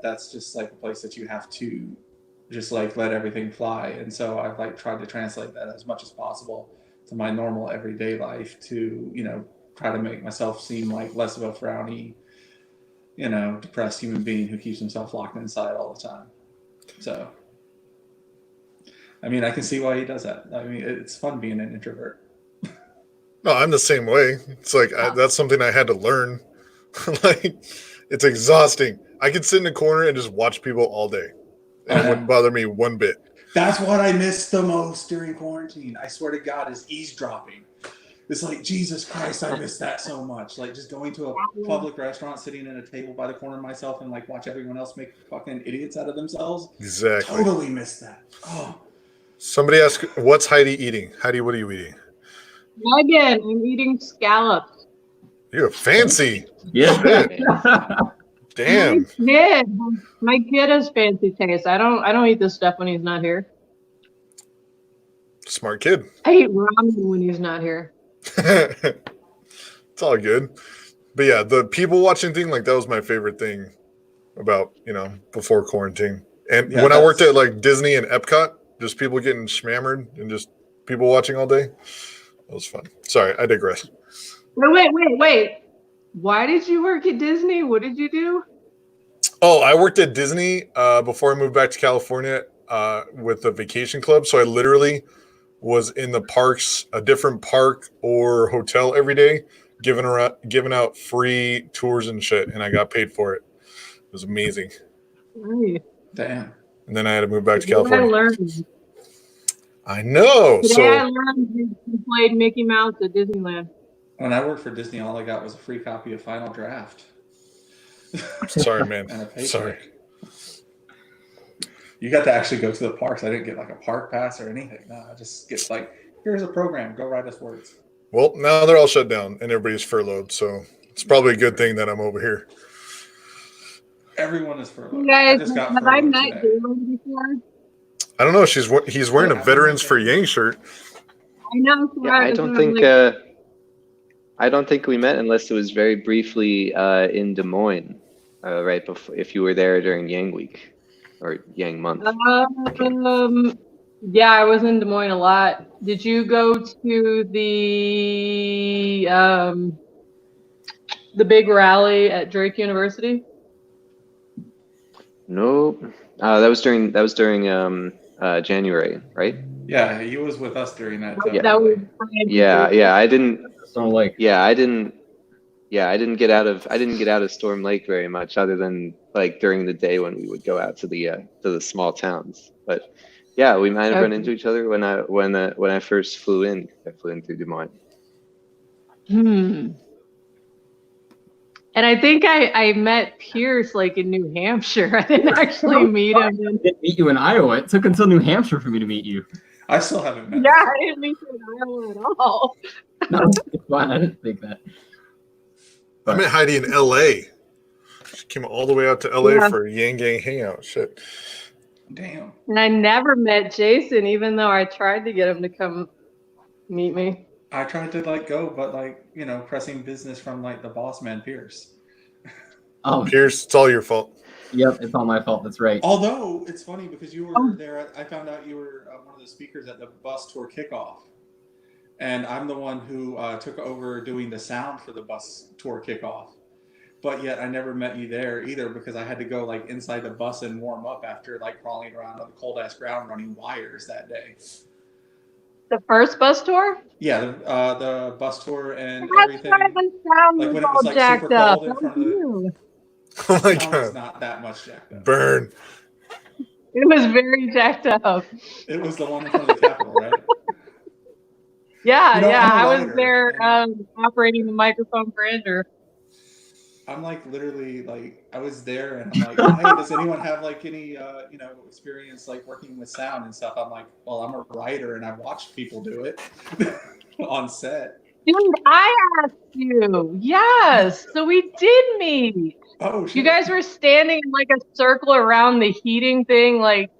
[SPEAKER 1] that's just like a place that you have to just like let everything fly. And so I've like tried to translate that as much as possible to my normal everyday life to try to make myself seem like less of a frowny, depressed human being who keeps himself locked inside all the time. So, I mean, I can see why he does that. I mean, it's fun being an introvert.
[SPEAKER 3] No, I'm the same way. It's like that's something I had to learn. Like, it's exhausting. I could sit in a corner and just watch people all day, and it wouldn't bother me one bit.
[SPEAKER 1] That's what I missed the most during quarantine. I swear to God, is eavesdropping. It's like, Jesus Christ, I miss that so much. Like just going to a public restaurant, sitting at a table by the corner of myself and like watch everyone else make fucking idiots out of themselves.
[SPEAKER 3] Exactly.
[SPEAKER 1] Totally missed that. Oh.
[SPEAKER 3] Somebody asked, what's Heidi eating? Heidi, what are you eating?
[SPEAKER 5] Again, I'm eating scallops.
[SPEAKER 3] You're fancy.
[SPEAKER 2] Yeah.
[SPEAKER 3] Damn.
[SPEAKER 5] My kid has fancy taste. I don't eat this stuff when he's not here.
[SPEAKER 3] Smart kid.
[SPEAKER 5] I eat ramen when he's not here.
[SPEAKER 3] It's all good. But yeah, the people watching thing, like that was my favorite thing about, before quarantine. And when I worked at like Disney and Epcot, just people getting schmammered and just people watching all day. That was fun. Sorry, I digress.
[SPEAKER 5] Wait. Why did you work at Disney? What did you do?
[SPEAKER 3] Oh, I worked at Disney before I moved back to California with the vacation club. So I literally was in the parks, a different park or hotel every day, giving out free tours and shit, and I got paid for it. It was amazing.
[SPEAKER 5] Right.
[SPEAKER 1] Damn.
[SPEAKER 3] And then I had to move back to
[SPEAKER 5] Today
[SPEAKER 3] California.
[SPEAKER 5] I learned.
[SPEAKER 3] I know.
[SPEAKER 5] Today I learned you played Mickey Mouse at Disneyland.
[SPEAKER 1] When I worked for Disney, all I got was a free copy of Final Draft.
[SPEAKER 3] Sorry, man.
[SPEAKER 1] And a paycheck.
[SPEAKER 3] Sorry.
[SPEAKER 1] You got to actually go to the parks. I didn't get like a park pass or anything. No, I just get like, here's a program. Go write us words.
[SPEAKER 3] Well, now they're all shut down and everybody's furloughed, so it's probably a good thing that I'm over here.
[SPEAKER 1] Everyone is furloughed.
[SPEAKER 5] You guys,
[SPEAKER 1] I just got
[SPEAKER 5] have I
[SPEAKER 1] furloughed
[SPEAKER 5] met
[SPEAKER 1] today.
[SPEAKER 5] Galen before?
[SPEAKER 3] I don't know. He's wearing a Veterans for Yang shirt.
[SPEAKER 5] I know.
[SPEAKER 4] Yeah, I don't think we met unless it was very briefly in Des Moines, right before, if you were there during Yang Week or Yang Month.
[SPEAKER 5] Yeah, I was in Des Moines a lot. Did you go to the big rally at Drake University?
[SPEAKER 4] Nope. That was during January, right?
[SPEAKER 1] Yeah, he was with us during that.
[SPEAKER 5] Yeah. That was
[SPEAKER 4] Yeah. I didn't.
[SPEAKER 2] Storm Lake.
[SPEAKER 4] Yeah, I didn't get out of Storm Lake very much, other than like during the day when we would go out to the small towns. But yeah, we might have run into each other when I first flew in. I flew in through Des Moines.
[SPEAKER 5] And I think I met Pierce like in New Hampshire. I didn't actually meet him.
[SPEAKER 2] I didn't meet you in Iowa. It took until New Hampshire for me to meet you.
[SPEAKER 1] I still haven't met.
[SPEAKER 5] Yeah, I didn't meet you in Iowa at all.
[SPEAKER 2] No, it's fine. I didn't think that.
[SPEAKER 3] I met Heidi in L.A. She came all the way out to L.A. for a Yang Gang hangout. Shit.
[SPEAKER 1] Damn.
[SPEAKER 5] And I never met Jason, even though I tried to get him to come meet me.
[SPEAKER 1] I tried to like go, but like, you know, pressing business from like the boss man Pierce.
[SPEAKER 2] Oh,
[SPEAKER 3] Pierce, it's all your fault.
[SPEAKER 2] yep, it's all my fault. That's right.
[SPEAKER 1] Although it's funny because you were there, I found out you were one of the speakers at the bus tour kickoff, and I'm the one who took over doing the sound for the bus tour kickoff. But yet I never met you there either because I had to go like inside the bus and warm up after like crawling around on the cold ass ground running wires that day.
[SPEAKER 5] The first bus tour?
[SPEAKER 1] Yeah, the bus tour and
[SPEAKER 5] That's
[SPEAKER 1] everything.
[SPEAKER 5] why the sound
[SPEAKER 1] Like
[SPEAKER 5] was
[SPEAKER 1] when it
[SPEAKER 5] all
[SPEAKER 1] was like
[SPEAKER 5] jacked
[SPEAKER 1] super
[SPEAKER 5] up.
[SPEAKER 1] cold in
[SPEAKER 5] That
[SPEAKER 1] front
[SPEAKER 5] was
[SPEAKER 1] of the
[SPEAKER 5] you.
[SPEAKER 3] Oh my
[SPEAKER 1] sound was
[SPEAKER 3] god.
[SPEAKER 1] not that much jacked up.
[SPEAKER 3] Burn.
[SPEAKER 5] It was very jacked up.
[SPEAKER 1] It was the one in front of the Capitol, right?
[SPEAKER 5] Yeah,
[SPEAKER 1] You know,
[SPEAKER 5] yeah.
[SPEAKER 1] I'm a
[SPEAKER 5] I was
[SPEAKER 1] writer,
[SPEAKER 5] there
[SPEAKER 1] and-
[SPEAKER 5] operating the microphone for Andrew.
[SPEAKER 1] I'm like literally like I was there and I'm like, hey, does anyone have like any experience like working with sound and stuff? I'm like, well, I'm a writer and I've watched people do it on set.
[SPEAKER 5] Dude, I asked you. Yes. So we did meet.
[SPEAKER 1] Oh shit.
[SPEAKER 5] You guys were standing in like a circle around the heating thing, like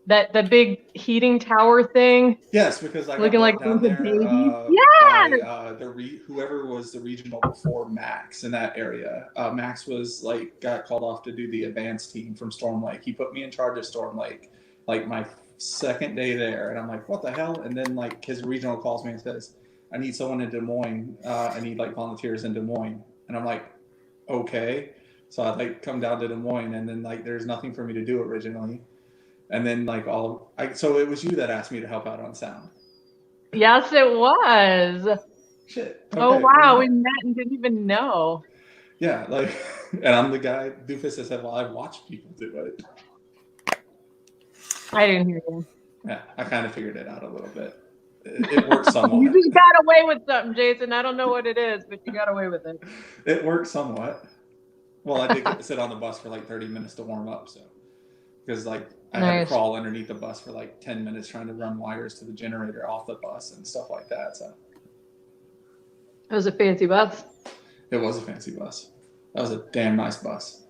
[SPEAKER 5] the big heating tower thing.
[SPEAKER 1] Yes, because I got
[SPEAKER 5] Looking like
[SPEAKER 1] brought down
[SPEAKER 5] a
[SPEAKER 1] there
[SPEAKER 5] baby.
[SPEAKER 1] by whoever was the regional before Max in that area. Max was like got called off to do the advanced team from Storm Lake. He put me in charge of Storm Lake, like my second day there, and I'm like, what the hell? And then like his regional calls me and says, I need someone in Des Moines. I need like volunteers in Des Moines, and I'm like, okay. So I like come down to Des Moines, and then like there's nothing for me to do originally. And then like so it was you that asked me to help out on sound.
[SPEAKER 5] Yes, it was.
[SPEAKER 1] Shit.
[SPEAKER 5] Oh
[SPEAKER 1] Okay,
[SPEAKER 5] wow,
[SPEAKER 1] we
[SPEAKER 5] we met and didn't even know.
[SPEAKER 1] Yeah, like, and I'm the guy, Doofus that said, well, I've watched people do it.
[SPEAKER 5] I didn't hear you.
[SPEAKER 1] Yeah, I kind of figured it out a little bit. It worked somewhat.
[SPEAKER 5] You just got away with something, Jason. I don't know what it is, but you got away with it.
[SPEAKER 1] It worked somewhat. Well, I did get to sit on the bus for like 30 minutes to warm up, so. Because like, I had to
[SPEAKER 5] Nice.
[SPEAKER 1] crawl underneath the bus for like 10 minutes trying to run wires to the generator off the bus and stuff like that, so.
[SPEAKER 5] It was a fancy bus.
[SPEAKER 1] It was a fancy bus. That was a damn nice bus.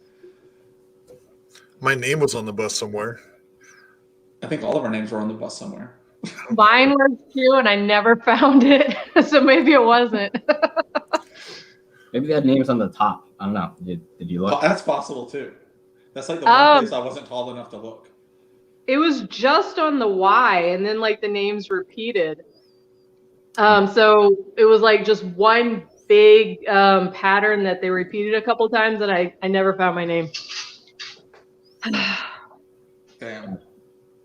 [SPEAKER 3] My name was on the bus somewhere.
[SPEAKER 1] I think all of our names were on the bus somewhere.
[SPEAKER 5] Mine was too, and I never found it. So maybe it wasn't.
[SPEAKER 2] Maybe they had names on the top. I don't know. Did you
[SPEAKER 1] Well,
[SPEAKER 2] look?
[SPEAKER 1] that's possible too. That's like the one place I wasn't tall enough to look.
[SPEAKER 5] It was just on the Y, and then like the names repeated. So it was like just one big pattern that they repeated a couple times, and I never found my name.
[SPEAKER 1] Damn.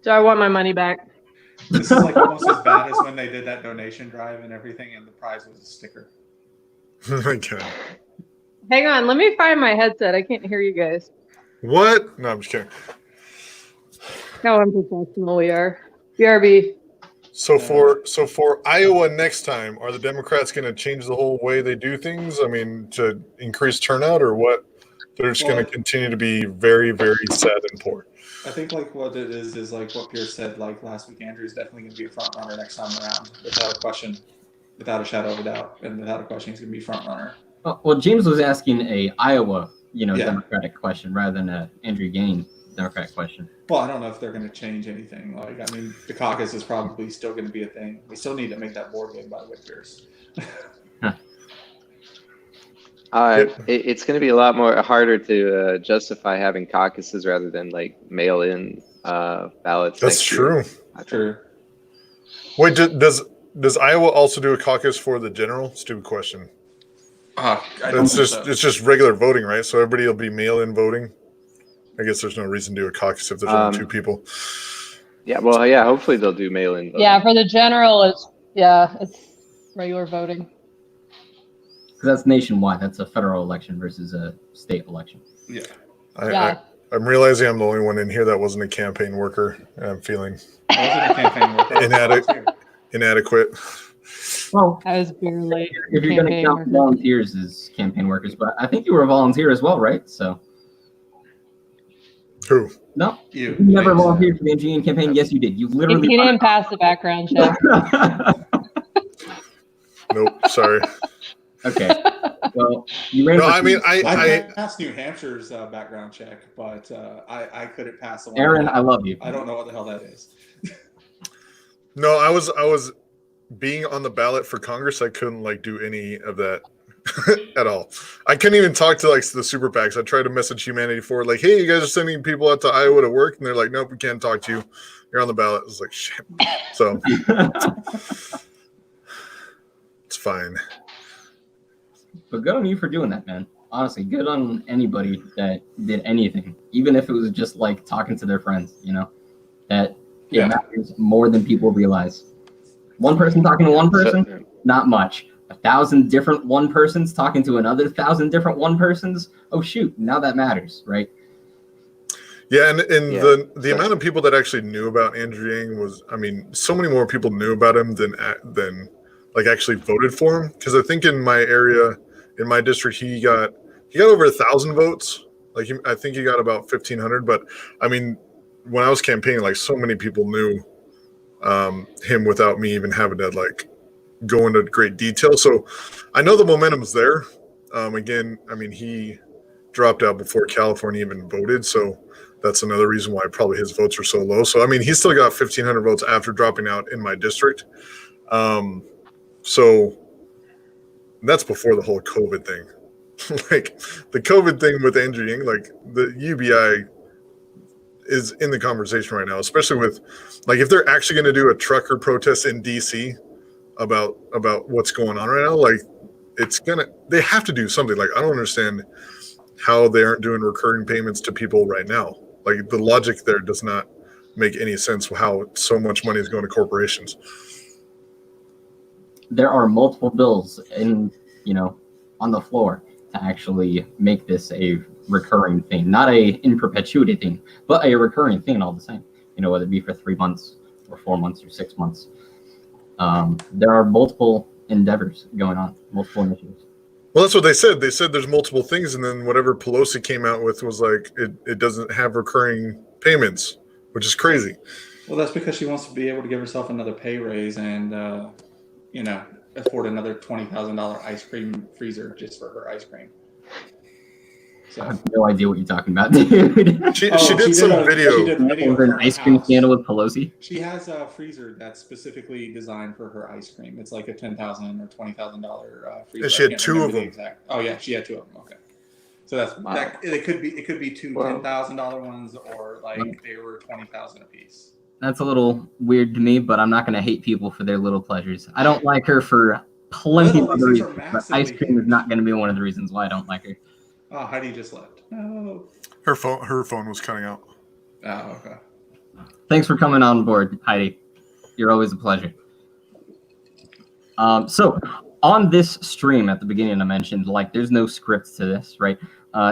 [SPEAKER 5] So I want my money back.
[SPEAKER 1] This is like almost as bad as when they did that donation drive and everything, and the prize was a sticker.
[SPEAKER 3] Oh my god.
[SPEAKER 5] Hang on, let me find my headset. I can't hear you guys.
[SPEAKER 3] What? No, I'm just kidding.
[SPEAKER 5] How unprofessional we are. BRB.
[SPEAKER 3] So for Iowa next time, are the Democrats going to change the whole way they do things? I mean, to increase turnout or what? They're just
[SPEAKER 1] Well,
[SPEAKER 3] going to continue to be very, very sad and poor.
[SPEAKER 1] I think like what it is like what Pierce said like last week. Andrew is definitely going to be a front runner next time around, without a question, without a shadow of a doubt, and without a question, he's going to be front runner.
[SPEAKER 2] Well, James was asking a Iowa,
[SPEAKER 1] Yeah.
[SPEAKER 2] Democratic question rather than a Andrew Gain Democratic question.
[SPEAKER 1] Well, I don't know if they're going to change anything. Like, I mean, the caucus is probably still going to be a thing. We still need to make that board game, by the way, Pierce.
[SPEAKER 4] It's going to be a lot more harder to justify having caucuses rather than like mail-in ballots.
[SPEAKER 3] That's
[SPEAKER 4] next year.
[SPEAKER 3] true.
[SPEAKER 1] True.
[SPEAKER 3] Wait, does Iowa also do a caucus for the general? Stupid question.
[SPEAKER 1] I don't
[SPEAKER 3] It's
[SPEAKER 1] think
[SPEAKER 3] just
[SPEAKER 1] so.
[SPEAKER 3] it's just regular voting, right? So everybody will be mail-in voting. I guess there's no reason to do a caucus if there's only 2 people.
[SPEAKER 4] Yeah, well, yeah. Hopefully they'll do mail-in voting.
[SPEAKER 5] Yeah, for the general, it's regular voting.
[SPEAKER 2] Because that's nationwide. That's a federal election versus a state election.
[SPEAKER 1] Yeah.
[SPEAKER 3] I'm realizing I'm the only one in here that wasn't a campaign worker, and I'm feeling
[SPEAKER 1] I wasn't a campaign worker.
[SPEAKER 3] inadequate.
[SPEAKER 2] Well,
[SPEAKER 5] I was barely.
[SPEAKER 2] if you're going to
[SPEAKER 5] campaign
[SPEAKER 2] count
[SPEAKER 5] worker.
[SPEAKER 2] volunteers as campaign workers, but I think you were a volunteer as well, right? So
[SPEAKER 3] Who?
[SPEAKER 2] no,
[SPEAKER 1] You
[SPEAKER 2] you never volunteered for the Engineering campaign. Yes, you did. You
[SPEAKER 5] He
[SPEAKER 2] literally.
[SPEAKER 5] didn't pass the background check.
[SPEAKER 3] Nope. Sorry.
[SPEAKER 2] Okay. Well, you ran.
[SPEAKER 3] No,
[SPEAKER 2] for
[SPEAKER 3] I mean,
[SPEAKER 1] I
[SPEAKER 3] I
[SPEAKER 1] passed New Hampshire's background check, but I couldn't pass the one.
[SPEAKER 2] Aaron, I love you.
[SPEAKER 1] I don't know what the hell that is.
[SPEAKER 3] no, I was being on the ballot for Congress. I couldn't like do any of that at all. I couldn't even talk to like the super PACs. I tried to message Humanity Forward, like, "Hey, you guys are sending people out to Iowa to work," and they're like, "Nope, we can't talk to you. You're on the ballot." I was like, "Shit." So it's fine.
[SPEAKER 2] But good on you for doing that, man. Honestly, good on anybody that did anything, even if it was just like talking to their friends. That
[SPEAKER 1] Yeah.
[SPEAKER 2] it matters more than people realize. One person talking to one person, not much. 1,000 different one persons talking to another 1,000 different one persons. Oh shoot, now that matters, right?
[SPEAKER 3] Yeah, and
[SPEAKER 4] Yeah,
[SPEAKER 3] the amount of people that actually knew about Andrew Yang was, I mean, so many more people knew about him than like actually voted for him. Because I think in my area, in my district, he got over 1,000 votes. Like I think he got about 1,500. But I mean, when I was campaigning, like so many people knew him without me even having to like go into great detail. So I know the momentum's there. Again, I mean, he dropped out before California even voted, so that's another reason why probably his votes are so low. So I mean, he still got 1,500 votes after dropping out in my district. So that's before the whole COVID thing. Like the COVID thing with Andrew Yang, like the UBI is in the conversation right now, especially with like if they're actually going to do a trucker protest in DC about what's going on right now, like they have to do something. Like I don't understand how they aren't doing recurring payments to people right now. Like the logic there does not make any sense how so much money is going to corporations.
[SPEAKER 2] There are multiple bills on the floor to actually make this a recurring thing, not a in perpetuity thing, but a recurring thing all the same. Whether it be for 3 months or 4 months or 6 months. There are multiple endeavors going on, multiple initiatives.
[SPEAKER 3] Well, that's what they said. They said there's multiple things, and then whatever Pelosi came out with was like it doesn't have recurring payments, which is crazy.
[SPEAKER 1] Well, that's because she wants to be able to give herself another pay raise and afford another $20,000 ice cream freezer just for her ice cream.
[SPEAKER 2] I
[SPEAKER 1] So
[SPEAKER 2] have no idea what you're talking about, dude.
[SPEAKER 3] She did some video.
[SPEAKER 1] She did video
[SPEAKER 2] Over
[SPEAKER 1] for
[SPEAKER 2] an
[SPEAKER 1] her
[SPEAKER 2] ice cream
[SPEAKER 1] house.
[SPEAKER 2] scandal with Pelosi.
[SPEAKER 1] She has a freezer that's specifically designed for her ice cream. It's like a $10,000 or $20,000 freezer.
[SPEAKER 3] And she had
[SPEAKER 1] I can't
[SPEAKER 3] 2 of
[SPEAKER 1] remember the
[SPEAKER 3] them.
[SPEAKER 1] exact. Oh yeah, she had 2 of them. Okay, so that's
[SPEAKER 4] Wow.
[SPEAKER 1] that. It could be 2
[SPEAKER 4] Wow.
[SPEAKER 1] $10,000 ones, or like they were 20,000 a piece.
[SPEAKER 2] That's a little weird to me, but I'm not going to hate people for their little pleasures. I don't like her for plenty of
[SPEAKER 1] Little,
[SPEAKER 2] other
[SPEAKER 1] these are
[SPEAKER 2] reasons, but ice
[SPEAKER 1] massively
[SPEAKER 2] cream is
[SPEAKER 1] huge.
[SPEAKER 2] not going to be one of the reasons why I don't like her.
[SPEAKER 1] Oh, Heidi just left. No.
[SPEAKER 3] Her phone was cutting out.
[SPEAKER 1] Oh, okay.
[SPEAKER 2] Thanks for coming on board, Heidi. You're always a pleasure. So on this stream at the beginning, I mentioned there's no script to this, right?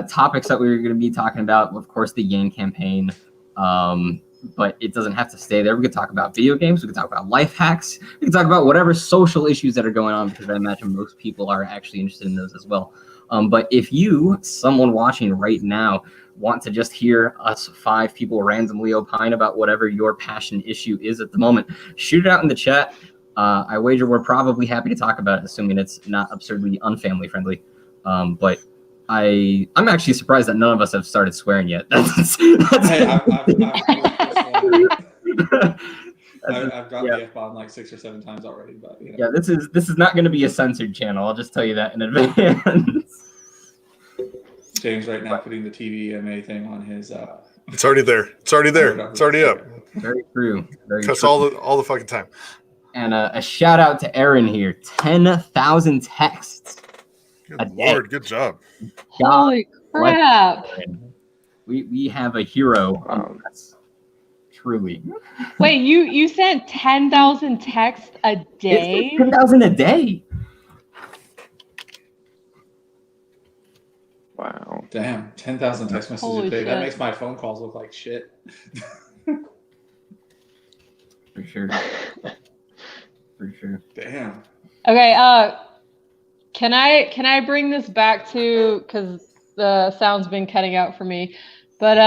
[SPEAKER 2] Topics that we were going to be talking about, of course, the Yang campaign, but it doesn't have to stay there. We could talk about video games. We could talk about life hacks. We could talk about whatever social issues that are going on, because I imagine most people are actually interested in those as well. But if you, someone watching right now, want to just hear us 5 people randomly opine about whatever your passion issue is at the moment, shoot it out in the chat. I wager we're probably happy to talk about it, assuming it's not absurdly unfamily friendly. But I'm actually surprised that none of us have started swearing yet.
[SPEAKER 1] Hey, I've dropped the F-bomb like 6 or 7 times already, but you know.
[SPEAKER 2] Yeah, this is not going to be a censored channel. I'll just tell you that in advance.
[SPEAKER 1] James right now putting the TVMA thing on his.
[SPEAKER 3] It's already there. It's already there. It's already up.
[SPEAKER 2] Very true. Very
[SPEAKER 3] Cuts
[SPEAKER 2] true.
[SPEAKER 3] all the fucking time.
[SPEAKER 2] And a shout out to Aaron here. 10,000 texts.
[SPEAKER 3] Good Lord, good job.
[SPEAKER 5] Holy crap.
[SPEAKER 2] We have a hero on us. Truly.
[SPEAKER 5] Wait, you sent 10,000 texts a day?
[SPEAKER 2] It's 10,000 a day.
[SPEAKER 4] Wow.
[SPEAKER 1] Damn, 10,000 text messages
[SPEAKER 5] Holy
[SPEAKER 1] a day.
[SPEAKER 5] shit.
[SPEAKER 1] That makes my phone calls look like shit.
[SPEAKER 2] For sure. For sure.
[SPEAKER 1] Damn.
[SPEAKER 5] Okay, can I bring this back to, because the sound's been cutting out for me, but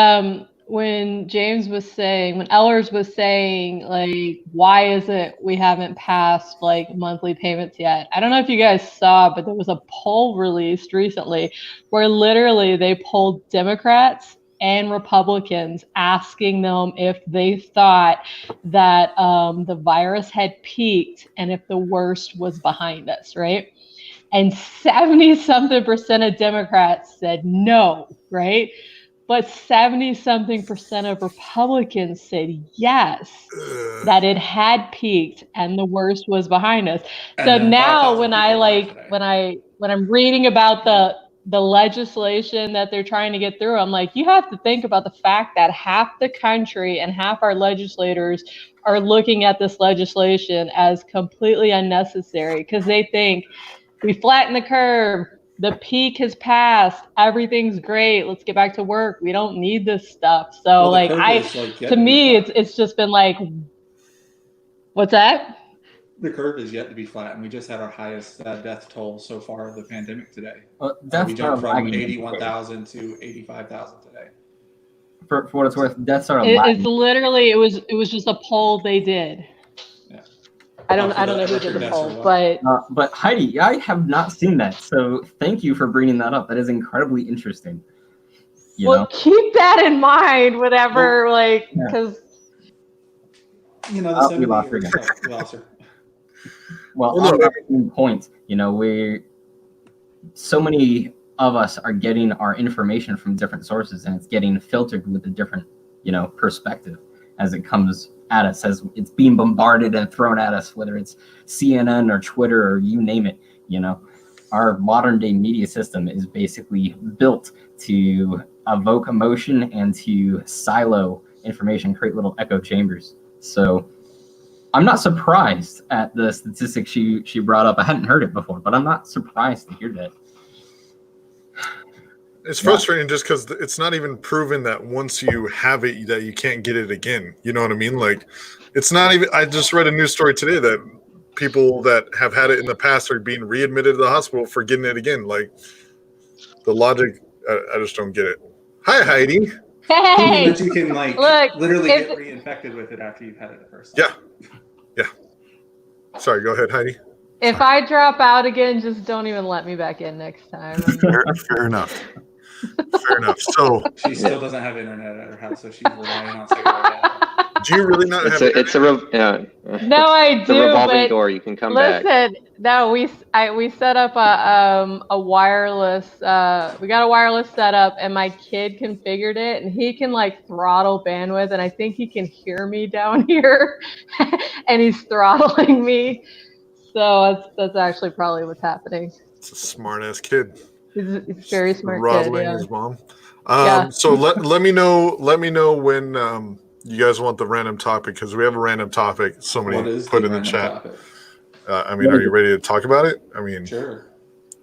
[SPEAKER 5] when Ellers was saying, like, why is it we haven't passed like monthly payments yet? I don't know if you guys saw, but there was a poll released recently where literally they polled Democrats and Republicans asking them if they thought that the virus had peaked and if the worst was behind us, right? And 70-something% of Democrats said no, right? But 70-something% of Republicans said yes, that it had peaked and the worst was behind us.
[SPEAKER 1] And
[SPEAKER 5] So
[SPEAKER 1] then
[SPEAKER 5] now
[SPEAKER 1] 5,000
[SPEAKER 5] when
[SPEAKER 1] people died
[SPEAKER 5] when I'm reading about the legislation that they're trying to get through, I'm like, you have to think about the fact that half the country and half our legislators are looking at this legislation as completely unnecessary because they think we flatten the curve. The peak has passed. Everything's great. Let's get back to work. We don't need this stuff. So,
[SPEAKER 1] Well, the curve is, like, yet
[SPEAKER 5] to
[SPEAKER 1] to be
[SPEAKER 5] me,
[SPEAKER 1] flattened.
[SPEAKER 5] it's just been like, what's that?
[SPEAKER 1] The curve is yet to be flat, and we just had our highest death toll so far of the pandemic today.
[SPEAKER 2] Deaths
[SPEAKER 1] We jumped
[SPEAKER 2] are
[SPEAKER 1] from
[SPEAKER 2] lagging.
[SPEAKER 1] 81,000 to 85,000 today.
[SPEAKER 2] For what it's worth, deaths are
[SPEAKER 5] It's
[SPEAKER 2] lagging.
[SPEAKER 5] literally it was just a poll they did.
[SPEAKER 1] Yeah.
[SPEAKER 5] I don't
[SPEAKER 1] Oh,
[SPEAKER 5] know who
[SPEAKER 1] so
[SPEAKER 5] did the
[SPEAKER 1] that's
[SPEAKER 5] poll,
[SPEAKER 1] what?
[SPEAKER 5] but
[SPEAKER 2] But Heidi, I have not seen that, so thank you for bringing that up. That is incredibly interesting. You know,
[SPEAKER 5] keep that in mind whenever because
[SPEAKER 1] You know,
[SPEAKER 2] Oh,
[SPEAKER 1] the
[SPEAKER 2] we lost her
[SPEAKER 1] 70
[SPEAKER 2] again.
[SPEAKER 1] we lost her.
[SPEAKER 2] well,
[SPEAKER 3] Well,
[SPEAKER 2] on
[SPEAKER 3] no,
[SPEAKER 2] that same point, you know, so many of us are getting our information from different sources, and it's getting filtered with a different, perspective as it comes at us, as it's being bombarded and thrown at us, whether it's CNN or Twitter or you name it. Our modern day media system is basically built to evoke emotion and to silo information, create little echo chambers. So I'm not surprised at the statistics she brought up. I hadn't heard it before, but I'm not surprised to hear that.
[SPEAKER 3] It's frustrating just because it's not even proven that once you have it that you can't get it again. You know what I mean? Like, it's not even. I just read a news story today that people that have had it in the past are being readmitted to the hospital for getting it again. Like, the logic, I just don't get it. Hi, Heidi.
[SPEAKER 5] hey,
[SPEAKER 1] That you can
[SPEAKER 5] look,
[SPEAKER 1] literally
[SPEAKER 5] if-
[SPEAKER 1] get reinfected with it after you've had it the first
[SPEAKER 3] Yeah.
[SPEAKER 1] time.
[SPEAKER 3] Sorry, go ahead, Heidi.
[SPEAKER 5] if I drop out again, just don't even let me back in next time.
[SPEAKER 3] Fair enough. Fair enough. So,
[SPEAKER 1] She still doesn't have internet at her house, so she's relying on cellular data.
[SPEAKER 3] do you really not have
[SPEAKER 5] No, I
[SPEAKER 4] the
[SPEAKER 5] do,
[SPEAKER 4] revolving
[SPEAKER 5] but
[SPEAKER 4] door. You can come back.
[SPEAKER 5] listen, no, we set up a wireless. We got a wireless setup, and my kid configured it, and he can throttle bandwidth, and I think he can hear me down here, and he's throttling me. So that's actually probably what's happening.
[SPEAKER 3] It's a smart ass kid.
[SPEAKER 5] He's a very smart kid.
[SPEAKER 3] Throttling
[SPEAKER 5] Yeah.
[SPEAKER 3] his mom.
[SPEAKER 5] Yeah.
[SPEAKER 3] So let me know when you guys want the random topic, because we have a random topic
[SPEAKER 1] What
[SPEAKER 3] somebody
[SPEAKER 1] is
[SPEAKER 3] put
[SPEAKER 1] the
[SPEAKER 3] in the
[SPEAKER 1] random
[SPEAKER 3] chat.
[SPEAKER 1] topic?
[SPEAKER 3] Are you ready to talk about it? I mean,
[SPEAKER 1] Sure.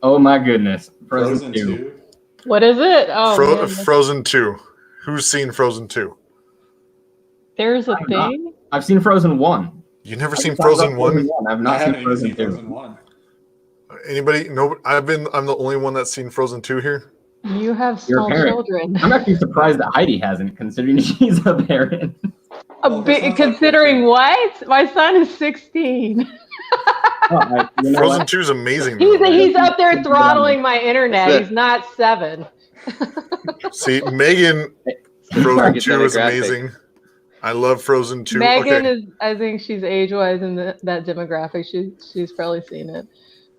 [SPEAKER 2] Oh my goodness.
[SPEAKER 1] Frozen
[SPEAKER 2] 2.
[SPEAKER 1] 2.
[SPEAKER 5] What is it? Oh, man.
[SPEAKER 3] Frozen 2. Who's seen Frozen 2?
[SPEAKER 5] There's a
[SPEAKER 2] I'm not.
[SPEAKER 5] thing.
[SPEAKER 2] I've seen Frozen 1.
[SPEAKER 3] You never
[SPEAKER 2] I've
[SPEAKER 3] seen
[SPEAKER 2] talked about
[SPEAKER 3] Frozen 1?
[SPEAKER 2] I've
[SPEAKER 1] I
[SPEAKER 2] not
[SPEAKER 1] haven't
[SPEAKER 2] seen
[SPEAKER 1] even
[SPEAKER 2] Frozen
[SPEAKER 1] seen
[SPEAKER 2] 2.
[SPEAKER 1] Frozen 1.
[SPEAKER 3] Anybody? No, I'm the only one that's seen Frozen 2 here.
[SPEAKER 5] You have
[SPEAKER 2] You're a
[SPEAKER 5] small
[SPEAKER 2] parent.
[SPEAKER 5] children.
[SPEAKER 2] I'm actually surprised that Heidi hasn't, considering she's a parent.
[SPEAKER 1] Well, this sounds like
[SPEAKER 5] Considering
[SPEAKER 1] 15.
[SPEAKER 5] what? My son is 16.
[SPEAKER 3] Frozen 2 is amazing.
[SPEAKER 5] He's up there throttling my internet. He's not 7.
[SPEAKER 3] See, Megan, Frozen
[SPEAKER 4] Target
[SPEAKER 3] 2 is
[SPEAKER 4] demographic.
[SPEAKER 3] amazing. I love Frozen 2.
[SPEAKER 5] Megan
[SPEAKER 3] Okay.
[SPEAKER 5] is, I think she's age-wise in that demographic. She's probably seen it.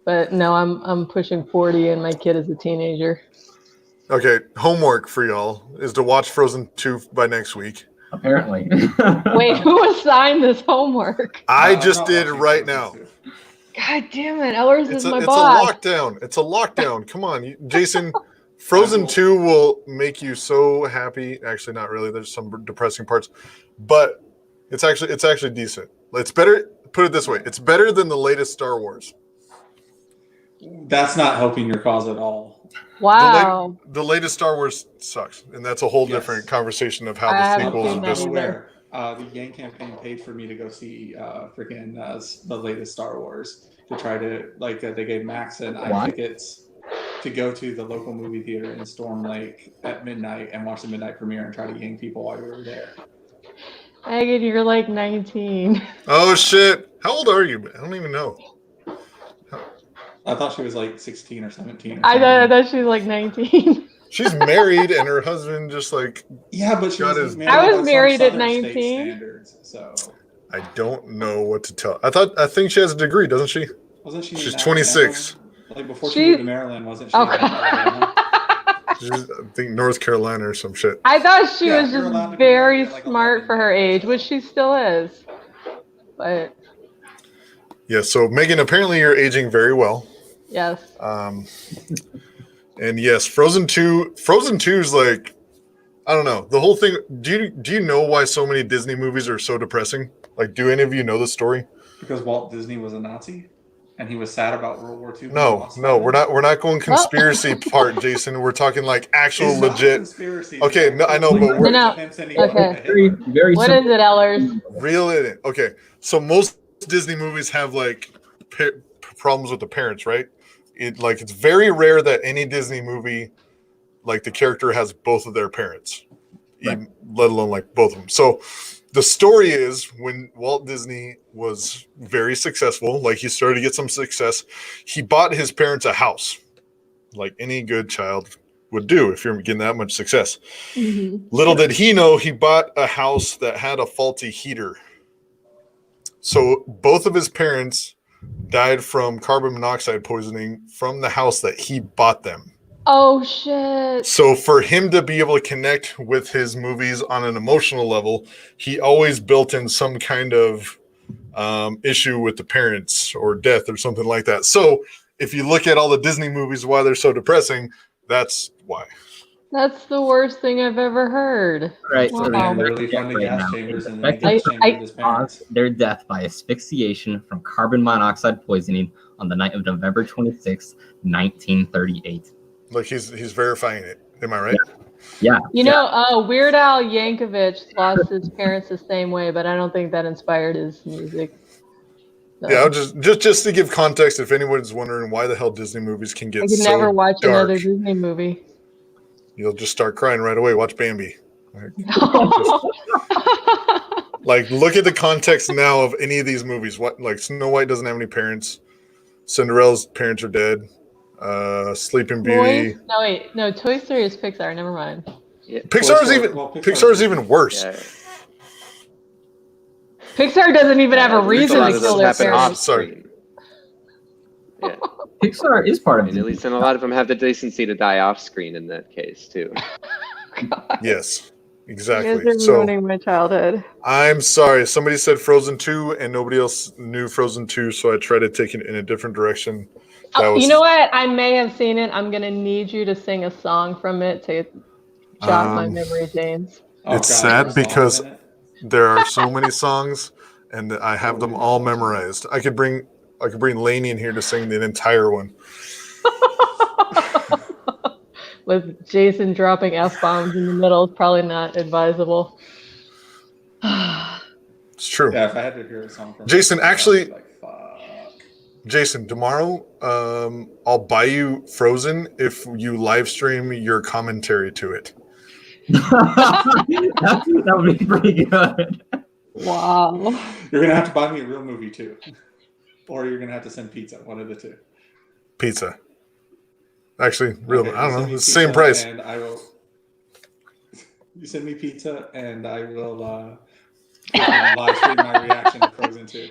[SPEAKER 5] But no, I'm pushing 40 and my kid is a teenager.
[SPEAKER 3] Okay, homework for y'all is to watch Frozen 2 by next week.
[SPEAKER 2] Apparently.
[SPEAKER 5] Wait, who assigned this homework?
[SPEAKER 3] I
[SPEAKER 1] I'm
[SPEAKER 3] just
[SPEAKER 1] not
[SPEAKER 3] did
[SPEAKER 1] watching
[SPEAKER 3] right
[SPEAKER 1] Frozen
[SPEAKER 3] now.
[SPEAKER 1] 2.
[SPEAKER 5] God damn it, Ellers
[SPEAKER 3] It's
[SPEAKER 5] is my
[SPEAKER 3] a
[SPEAKER 5] boss.
[SPEAKER 3] lockdown. It's a lockdown. Come on, Jason. Frozen 2 will make you so happy. Actually, not really. There's some depressing parts, but it's actually decent. It's better. Put it this way: it's better than the latest Star Wars.
[SPEAKER 1] That's not helping your cause at all.
[SPEAKER 5] Wow.
[SPEAKER 3] The latest Star Wars sucks, and that's a whole
[SPEAKER 1] Yes.
[SPEAKER 3] different conversation of how
[SPEAKER 5] I
[SPEAKER 3] the
[SPEAKER 5] haven't
[SPEAKER 3] sequels
[SPEAKER 5] seen
[SPEAKER 3] are
[SPEAKER 5] that
[SPEAKER 3] just.
[SPEAKER 5] either.
[SPEAKER 1] Aware. The Yang campaign paid for me to go see freaking the latest Star Wars to try to they gave Max and I
[SPEAKER 2] Why?
[SPEAKER 1] tickets to go to the local movie theater in Storm Lake at midnight and watch the midnight premiere and try to yang people while we were there.
[SPEAKER 5] Megan, you're like 19.
[SPEAKER 3] Oh shit! How old are you? I don't even know.
[SPEAKER 1] I thought she was like 16 or 17. Or
[SPEAKER 5] I
[SPEAKER 1] something.
[SPEAKER 5] thought she was like 19.
[SPEAKER 3] She's married, and her husband just like
[SPEAKER 1] Yeah, but she
[SPEAKER 3] God
[SPEAKER 1] was
[SPEAKER 3] is-
[SPEAKER 1] married,
[SPEAKER 5] I was
[SPEAKER 1] by some
[SPEAKER 5] married at
[SPEAKER 1] Southern state
[SPEAKER 5] 19.
[SPEAKER 1] standards, so
[SPEAKER 3] I don't know what to tell. I think she has a degree, doesn't she?
[SPEAKER 1] wasn't she?
[SPEAKER 3] She's
[SPEAKER 1] in
[SPEAKER 3] 26.
[SPEAKER 1] Alabama? Like before
[SPEAKER 5] She-
[SPEAKER 1] she moved to Maryland, wasn't she?
[SPEAKER 5] Oh,
[SPEAKER 1] in Alabama?
[SPEAKER 3] She's, I think North Carolina or some shit.
[SPEAKER 5] I thought she
[SPEAKER 1] Yeah,
[SPEAKER 5] was
[SPEAKER 1] you're allowed to
[SPEAKER 5] just
[SPEAKER 1] be
[SPEAKER 5] very
[SPEAKER 1] married at, like,
[SPEAKER 5] smart
[SPEAKER 1] 11
[SPEAKER 5] for her
[SPEAKER 1] years.
[SPEAKER 5] age, which she still is. But
[SPEAKER 3] Yeah. So Megan, apparently you're aging very well.
[SPEAKER 5] yes.
[SPEAKER 3] And yes, Frozen 2 is like, I don't know, the whole thing. Do you know why so many Disney movies are so depressing? Like, do any of you know the story?
[SPEAKER 1] Because Walt Disney was a Nazi, and he was sad about World War II. being
[SPEAKER 3] No,
[SPEAKER 1] lost
[SPEAKER 3] no,
[SPEAKER 1] by
[SPEAKER 3] we're
[SPEAKER 1] them.
[SPEAKER 3] not going conspiracy part, Jason. We're talking like actual
[SPEAKER 1] It's not a
[SPEAKER 3] legit,
[SPEAKER 1] conspiracy.
[SPEAKER 3] Okay, no, I know,
[SPEAKER 1] Like,
[SPEAKER 3] but
[SPEAKER 1] records
[SPEAKER 3] we're-
[SPEAKER 1] of him sending
[SPEAKER 5] Okay.
[SPEAKER 1] money to
[SPEAKER 2] very,
[SPEAKER 1] Hitler.
[SPEAKER 2] very
[SPEAKER 5] What
[SPEAKER 2] simple.
[SPEAKER 5] is it, Ellers?
[SPEAKER 3] reel it in. Okay, so most Disney movies have like problems with the parents, right? It's very rare that any Disney movie, like the character has both of their parents,
[SPEAKER 2] Right.
[SPEAKER 3] let alone like both of them. So the story is when Walt Disney was very successful, like he started to get some success, he bought his parents a house, like any good child would do if you're getting that much success. Little did he know, he bought a house that had a faulty heater. So both of his parents died from carbon monoxide poisoning from the house that he bought them.
[SPEAKER 5] Oh shit.
[SPEAKER 3] So for him to be able to connect with his movies on an emotional level, he always built in some kind of issue with the parents or death or something like that. So if you look at all the Disney movies, why they're so depressing, that's why.
[SPEAKER 5] That's the worst thing I've ever heard.
[SPEAKER 2] Right.
[SPEAKER 5] Wow.
[SPEAKER 2] So
[SPEAKER 1] Man,
[SPEAKER 2] they're
[SPEAKER 1] literally from the
[SPEAKER 2] right
[SPEAKER 1] gas
[SPEAKER 2] now.
[SPEAKER 1] chambers and the
[SPEAKER 2] Effective
[SPEAKER 1] gas chamber of his parents.
[SPEAKER 2] caused their death by asphyxiation from carbon monoxide poisoning on the night of November 26, 1938.
[SPEAKER 3] Like he's verifying it. Am I right?
[SPEAKER 2] Yeah.
[SPEAKER 5] You know, Weird Al Yankovic lost his parents the same way, but I don't think that inspired his music. So,
[SPEAKER 3] Yeah, I'll just to give context, if anyone's wondering why the hell Disney movies can
[SPEAKER 5] I
[SPEAKER 3] get
[SPEAKER 5] could
[SPEAKER 3] so
[SPEAKER 5] never watch
[SPEAKER 3] dark,
[SPEAKER 5] another Disney movie.
[SPEAKER 3] you'll just start crying right away. Watch Bambi. Like, look at the context now of any of these movies. What, like, Snow White doesn't have any parents. Cinderella's parents are dead. Sleeping Beauty.
[SPEAKER 5] No, Toy Story is Pixar. Never mind.
[SPEAKER 4] Yeah.
[SPEAKER 3] Pixar's even worse.
[SPEAKER 4] Yeah.
[SPEAKER 5] Pixar doesn't even have a
[SPEAKER 4] At least
[SPEAKER 5] reason
[SPEAKER 4] lot
[SPEAKER 5] to
[SPEAKER 4] of
[SPEAKER 5] kill
[SPEAKER 4] those
[SPEAKER 5] their
[SPEAKER 4] happen off
[SPEAKER 5] parents.
[SPEAKER 3] Sorry.
[SPEAKER 4] screen. Yeah,
[SPEAKER 2] Pixar is part of
[SPEAKER 4] and
[SPEAKER 2] it.
[SPEAKER 4] at least and a lot of them have the decency to die off screen in that case too.
[SPEAKER 3] Yes,
[SPEAKER 5] You
[SPEAKER 3] exactly.
[SPEAKER 5] guys are
[SPEAKER 3] So
[SPEAKER 5] ruining my childhood.
[SPEAKER 3] I'm sorry. Somebody said Frozen 2, and nobody else knew Frozen 2, so I tried to take it in a different direction. That
[SPEAKER 5] Oh,
[SPEAKER 3] was-
[SPEAKER 5] you know what? I may have seen it. I'm gonna need you to sing a song from it to jog my memory, James.
[SPEAKER 1] Oh,
[SPEAKER 3] It's
[SPEAKER 1] God,
[SPEAKER 3] sad
[SPEAKER 1] there's songs
[SPEAKER 3] because-
[SPEAKER 1] in it.
[SPEAKER 3] There are so many songs, and I have them all memorized. I could bring Lainey in here to sing the entire one.
[SPEAKER 5] With Jason dropping F-bombs in the middle is probably not advisable.
[SPEAKER 3] It's true.
[SPEAKER 1] Yeah, if I had to hear a song from
[SPEAKER 3] Jason,
[SPEAKER 1] it, I'd
[SPEAKER 3] actually-
[SPEAKER 1] be like, fuck.
[SPEAKER 3] Jason, tomorrow, I'll buy you Frozen if you live stream your commentary to it.
[SPEAKER 2] That would be pretty good.
[SPEAKER 5] Wow.
[SPEAKER 1] You're gonna have to buy me a real movie too, or you're gonna have to send pizza. One of the two.
[SPEAKER 3] Pizza. Actually, real.
[SPEAKER 1] Okay,
[SPEAKER 3] I
[SPEAKER 1] you
[SPEAKER 3] don't
[SPEAKER 1] send
[SPEAKER 3] know.
[SPEAKER 1] me
[SPEAKER 3] It's the same
[SPEAKER 1] pizza
[SPEAKER 3] price.
[SPEAKER 1] And I will. You send me pizza, and I will live stream my reaction to Frozen 2.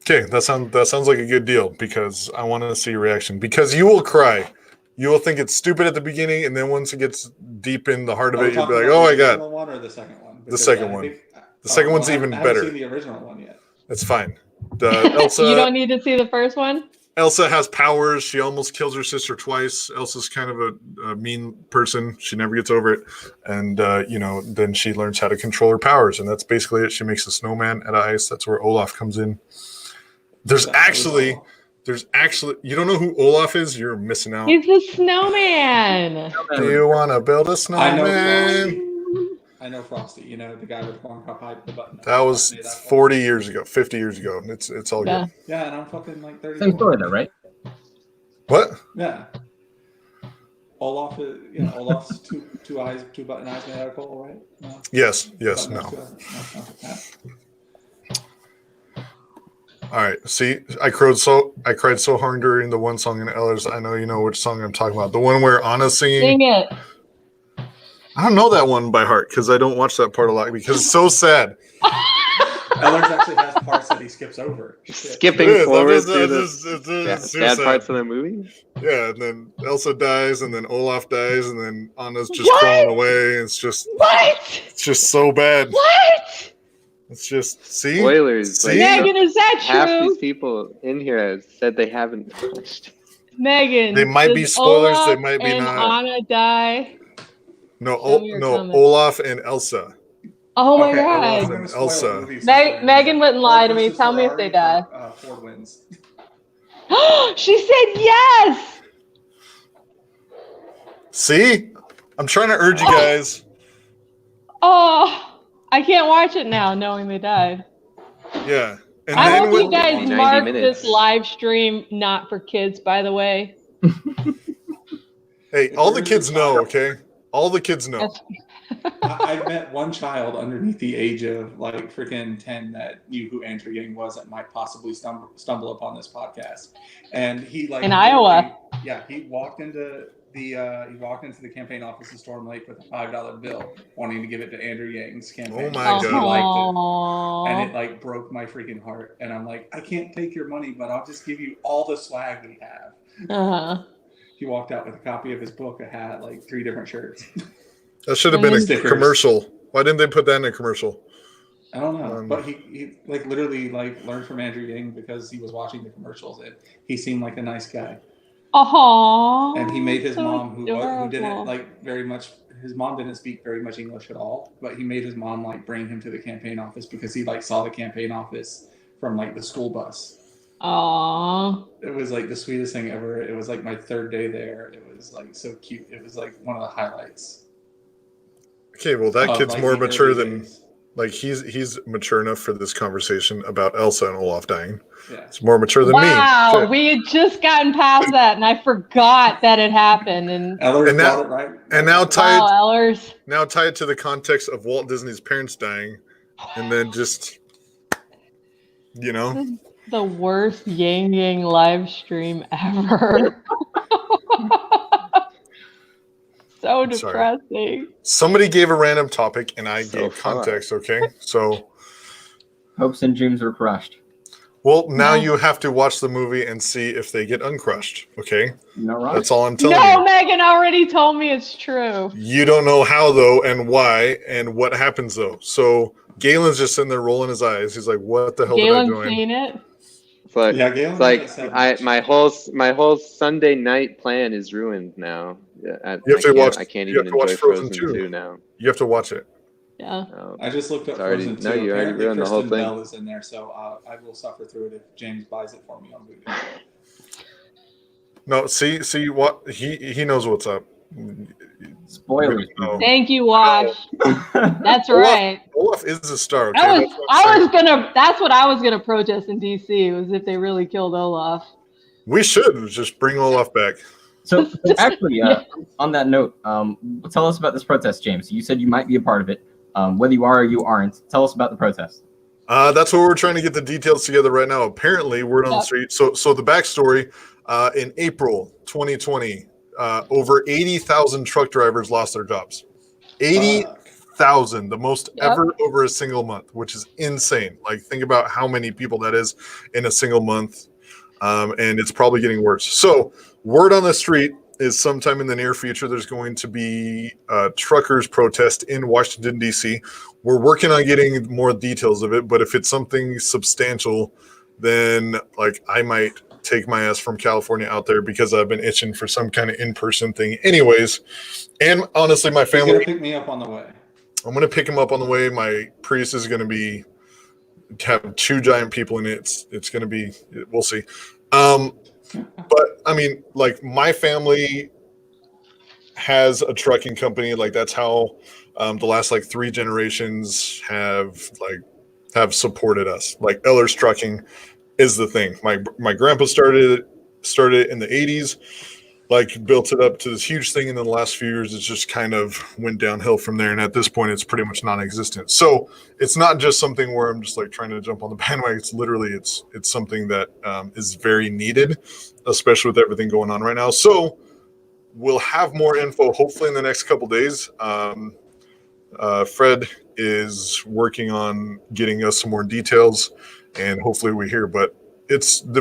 [SPEAKER 3] Okay, that sounds like a good deal because I want to see your reaction. Because you will cry. You will think it's stupid at the beginning, and then once it gets deep in the heart of
[SPEAKER 1] Are we
[SPEAKER 3] it, you'll be
[SPEAKER 1] talking
[SPEAKER 3] like,
[SPEAKER 1] about
[SPEAKER 3] "Oh
[SPEAKER 1] the
[SPEAKER 3] my god!"
[SPEAKER 1] original one or the second one?
[SPEAKER 3] The
[SPEAKER 1] Because
[SPEAKER 3] second
[SPEAKER 1] I
[SPEAKER 3] one.
[SPEAKER 1] think-
[SPEAKER 3] The second one's even
[SPEAKER 1] I haven't
[SPEAKER 3] better.
[SPEAKER 1] seen the original one yet.
[SPEAKER 3] It's fine.
[SPEAKER 5] You
[SPEAKER 3] Elsa
[SPEAKER 5] don't need to see the first one?
[SPEAKER 3] Elsa has powers. She almost kills her sister twice. Elsa's kind of a mean person. She never gets over it, and then she learns how to control her powers, and that's basically it. She makes a snowman out of ice. That's where Olaf comes in. There's actually, you don't know who Olaf is? You're missing out.
[SPEAKER 5] He's the snowman.
[SPEAKER 3] Do you want to build a
[SPEAKER 1] I know
[SPEAKER 3] snowman?
[SPEAKER 1] Frosty. I know Frosty. You know the guy with the corn cup hide the button.
[SPEAKER 3] That was
[SPEAKER 1] Made that
[SPEAKER 3] 40 years ago, 50 years ago. It's all
[SPEAKER 5] Yeah.
[SPEAKER 3] good.
[SPEAKER 1] Yeah, and I'm fucking like 30.
[SPEAKER 2] Same story though, right?
[SPEAKER 3] What?
[SPEAKER 1] Yeah. Olaf's two eyes, two button eyes made out of coal, right? No.
[SPEAKER 3] Yes,
[SPEAKER 1] Button
[SPEAKER 3] no.
[SPEAKER 1] eyes, two eyes. No.
[SPEAKER 3] All right. See, I cried so hard during the one song in Ellers. I know you know which song I'm talking about. The one where Anna's singing.
[SPEAKER 5] Sing it.
[SPEAKER 3] I don't know that one by heart because I don't watch that part a lot because it's so sad.
[SPEAKER 1] Ellers actually has parts that he skips over.
[SPEAKER 4] Skipping
[SPEAKER 3] It is.
[SPEAKER 4] forward
[SPEAKER 3] I'm
[SPEAKER 4] through
[SPEAKER 3] just-
[SPEAKER 4] the
[SPEAKER 3] it's too
[SPEAKER 4] bad
[SPEAKER 3] sad.
[SPEAKER 4] parts of the movie.
[SPEAKER 3] Yeah, and then Elsa dies, and then Olaf dies, and then Anna's just
[SPEAKER 5] What?
[SPEAKER 3] crawling away. It's just so bad.
[SPEAKER 5] What?
[SPEAKER 3] It's just see.
[SPEAKER 4] Spoilers.
[SPEAKER 3] See?
[SPEAKER 5] Megan, is that
[SPEAKER 4] half
[SPEAKER 5] true?
[SPEAKER 4] these people in here have said they haven't watched.
[SPEAKER 5] Megan.
[SPEAKER 3] They might be
[SPEAKER 5] does
[SPEAKER 3] spoilers, they
[SPEAKER 5] Olaf
[SPEAKER 3] might be
[SPEAKER 5] and
[SPEAKER 3] not.
[SPEAKER 5] Anna die.
[SPEAKER 3] No,
[SPEAKER 5] Tell me your
[SPEAKER 3] no,
[SPEAKER 5] comments.
[SPEAKER 3] Olaf and Elsa.
[SPEAKER 5] Oh my
[SPEAKER 1] Okay,
[SPEAKER 5] god.
[SPEAKER 1] I'm gonna spoil
[SPEAKER 3] Elsa.
[SPEAKER 1] the movie.
[SPEAKER 5] Megan wouldn't lie to me.
[SPEAKER 1] Ford versus
[SPEAKER 5] Tell me if they die.
[SPEAKER 1] Ford wins.
[SPEAKER 5] She said yes.
[SPEAKER 3] See, I'm trying to urge you guys.
[SPEAKER 5] Oh, I can't watch it now knowing they died.
[SPEAKER 3] Yeah, and
[SPEAKER 5] I
[SPEAKER 3] then
[SPEAKER 5] hope
[SPEAKER 3] with-
[SPEAKER 5] you guys
[SPEAKER 4] 90
[SPEAKER 5] mark
[SPEAKER 4] minutes.
[SPEAKER 5] this live stream not for kids, by the way.
[SPEAKER 3] hey, all the kids know, okay? All the kids know.
[SPEAKER 1] I've met one child underneath the age of like freaking 10 that knew who Andrew Yang was that might possibly stumble upon this podcast. And he like
[SPEAKER 5] In Iowa.
[SPEAKER 1] Yeah, he walked into the campaign office in Storm Lake with a $5 bill, wanting to give it to Andrew Yang's campaign.
[SPEAKER 3] Oh my
[SPEAKER 1] because
[SPEAKER 3] God.
[SPEAKER 1] He liked
[SPEAKER 5] Aw.
[SPEAKER 1] it. And it like broke my freaking heart. And I'm like, I can't take your money, but I'll just give you all the swag we have.
[SPEAKER 5] Uh-huh.
[SPEAKER 1] He walked out with a copy of his book, a hat, like 3 different shirts.
[SPEAKER 3] That should have been a
[SPEAKER 1] Stickers.
[SPEAKER 3] commercial. Why didn't they put that in a commercial?
[SPEAKER 1] I don't know, but he like literally like learned from Andrew Yang because he was watching the commercials and he seemed like a nice guy.
[SPEAKER 5] Aww.
[SPEAKER 1] And he made his
[SPEAKER 5] so
[SPEAKER 1] mom, who didn't
[SPEAKER 5] adorable.
[SPEAKER 1] like very much, his mom didn't speak very much English at all, but he made his mom like bring him to the campaign office because he like saw the campaign office from like the school bus.
[SPEAKER 5] Aww.
[SPEAKER 1] It was like the sweetest thing ever. It was like my 3rd day there. It was like so cute. It was like one of the highlights.
[SPEAKER 3] Okay, well that
[SPEAKER 1] of,
[SPEAKER 3] kid's
[SPEAKER 1] like,
[SPEAKER 3] more
[SPEAKER 1] the
[SPEAKER 3] mature
[SPEAKER 1] early
[SPEAKER 3] than
[SPEAKER 1] days.
[SPEAKER 3] like he's mature enough for this conversation about Elsa and Olaf dying.
[SPEAKER 1] Yeah.
[SPEAKER 3] It's more mature than
[SPEAKER 5] Wow,
[SPEAKER 3] me. Shit.
[SPEAKER 5] we had just gotten past that, and I forgot that it happened. And
[SPEAKER 1] Ellers
[SPEAKER 3] And now-
[SPEAKER 1] got it right.
[SPEAKER 3] and now
[SPEAKER 5] wow, Ellers.
[SPEAKER 3] Now tie it to the context of Walt Disney's parents dying, and then just
[SPEAKER 5] The worst Yang Yang live stream ever. So
[SPEAKER 3] I'm sorry.
[SPEAKER 5] depressing.
[SPEAKER 3] somebody gave a random topic and I
[SPEAKER 4] So
[SPEAKER 3] gave
[SPEAKER 4] far.
[SPEAKER 3] context. Okay, so
[SPEAKER 2] Hopes and dreams were crushed.
[SPEAKER 3] well now
[SPEAKER 5] No.
[SPEAKER 3] you have to watch the movie and see if they get uncrushed. Okay,
[SPEAKER 2] No wrong.
[SPEAKER 3] that's all I'm telling
[SPEAKER 5] No,
[SPEAKER 3] you.
[SPEAKER 5] Megan already told me it's true.
[SPEAKER 3] You don't know how though, and why, and what happens though. So Galen's just sitting there rolling his eyes. He's like, "What the hell did I
[SPEAKER 5] Galen's
[SPEAKER 3] join?"
[SPEAKER 5] seen it.
[SPEAKER 4] It's like,
[SPEAKER 1] Yeah, Galen
[SPEAKER 4] it's like
[SPEAKER 1] hasn't said
[SPEAKER 4] my whole Sunday night plan is ruined now. Yeah,
[SPEAKER 3] You have to watch-
[SPEAKER 4] I can't
[SPEAKER 3] you have
[SPEAKER 4] even
[SPEAKER 3] to watch
[SPEAKER 4] enjoy
[SPEAKER 3] Frozen
[SPEAKER 4] Frozen
[SPEAKER 3] 2.
[SPEAKER 4] 2 now.
[SPEAKER 3] You have to watch it.
[SPEAKER 5] Yeah.
[SPEAKER 4] No.
[SPEAKER 1] I just looked up
[SPEAKER 4] It's already-
[SPEAKER 1] Frozen 2.
[SPEAKER 4] no, you already
[SPEAKER 1] Apparently
[SPEAKER 4] ruined the whole
[SPEAKER 1] Kristen
[SPEAKER 4] thing.
[SPEAKER 1] Bell is in there, so I will suffer through it if James buys it for me on Blu-ray.
[SPEAKER 3] No, see what he knows what's up.
[SPEAKER 2] Spoilers.
[SPEAKER 3] No.
[SPEAKER 5] Thank you, Wash. That's right.
[SPEAKER 3] Olaf is a star. Okay?
[SPEAKER 5] I
[SPEAKER 3] That's what I'm saying.
[SPEAKER 5] that's what I was gonna protest in DC, was if they really killed Olaf.
[SPEAKER 3] We should just bring Olaf back.
[SPEAKER 2] So actually, on that note, tell us about this protest, James. You said you might be a part of it. Whether you are or you aren't, tell us about the protest.
[SPEAKER 3] That's what we're trying to get the details together right now. Apparently, word on the street. So the backstory: in April 2020, over 80,000 truck drivers lost their jobs. 80,000, the most ever over a single month, which is insane. Like, think about how many people that is in a single month, and it's probably getting worse. So, word on the street is sometime in the near future, there's going to be a truckers protest in Washington, D.C. We're working on getting more details of it, but if it's something substantial, then like I might take my ass from California out there because I've been itching for some kind of in-person thing anyways. And honestly, my
[SPEAKER 1] He's gonna
[SPEAKER 3] family,
[SPEAKER 1] pick me up on the way.
[SPEAKER 3] I'm going to pick him up on the way. My Prius is going to have 2 giant people in it. It's going to be, we'll see. But I mean, like, my family has a trucking company. Like, that's how the last like 3 generations have supported us. Like, Eller's Trucking is the thing. My grandpa started it in the 80s, like built it up to this huge thing, and then the last few years it's just kind of went downhill from there. And at this point, it's pretty much non-existent. So it's not just something where I'm just like trying to jump on the bandwagon. It's literally it's something that is very needed, especially with everything going on right now. So we'll have more info hopefully in the next couple days. Fred is working on getting us some more details, and hopefully we hear. But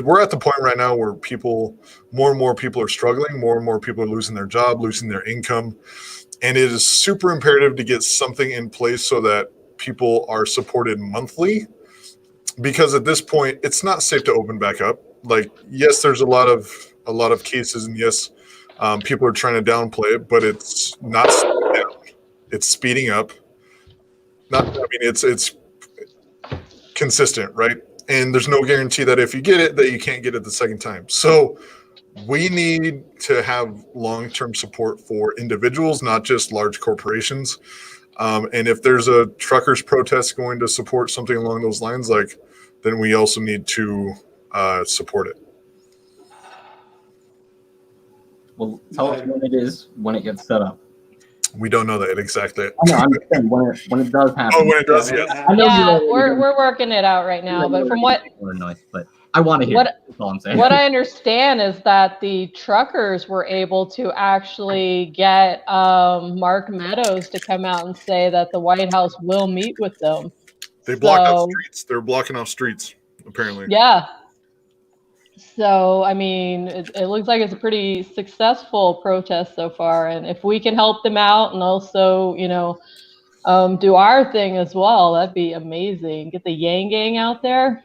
[SPEAKER 3] we're at the point right now where more and more people are struggling, more and more people are losing their job, losing their income, and it is super imperative to get something in place so that people are supported monthly, because at this point it's not safe to open back up. Like, yes, there's a lot of cases, and yes, people are trying to downplay it, but it's not slowing down. It's speeding up. It's consistent, right? And there's no guarantee that if you get it, that you can't get it the second time. So we need to have long-term support for individuals, not just large corporations. And if there's a truckers protest going to support something along those lines, then we also need to support it.
[SPEAKER 2] Well, tell us when it is, when it gets set up.
[SPEAKER 3] We don't know that exactly.
[SPEAKER 2] I know, I'm just saying when it does happen.
[SPEAKER 3] Oh, when it does, yeah.
[SPEAKER 2] I know
[SPEAKER 5] Yeah, we're working it out right now, but from what
[SPEAKER 2] but I want to hear. That's all I'm saying.
[SPEAKER 5] What I understand is that the truckers were able to actually get Mark Meadows to come out and say that the White House will meet with them.
[SPEAKER 3] They blocked off streets. They're blocking off streets, apparently.
[SPEAKER 5] Yeah. So, I mean, it looks like it's a pretty successful protest so far. And if we can help them out and also, do our thing as well, that'd be amazing. Get the Yang Gang out there.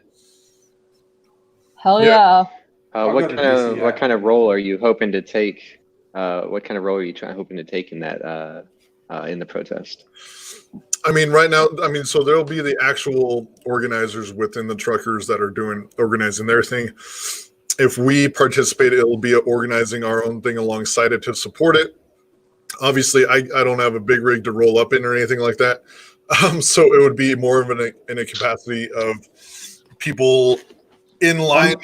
[SPEAKER 5] Hell yeah.
[SPEAKER 4] What kind of role are you hoping to take? What kind of role are you hoping to take in that in the protest?
[SPEAKER 3] I mean, right now, so there'll be the actual organizers within the truckers that are organizing their thing. If we participate, it'll be organizing our own thing alongside it to support it. Obviously, I don't have a big rig to roll up in or anything like that. So it would be more of in a capacity of people in line,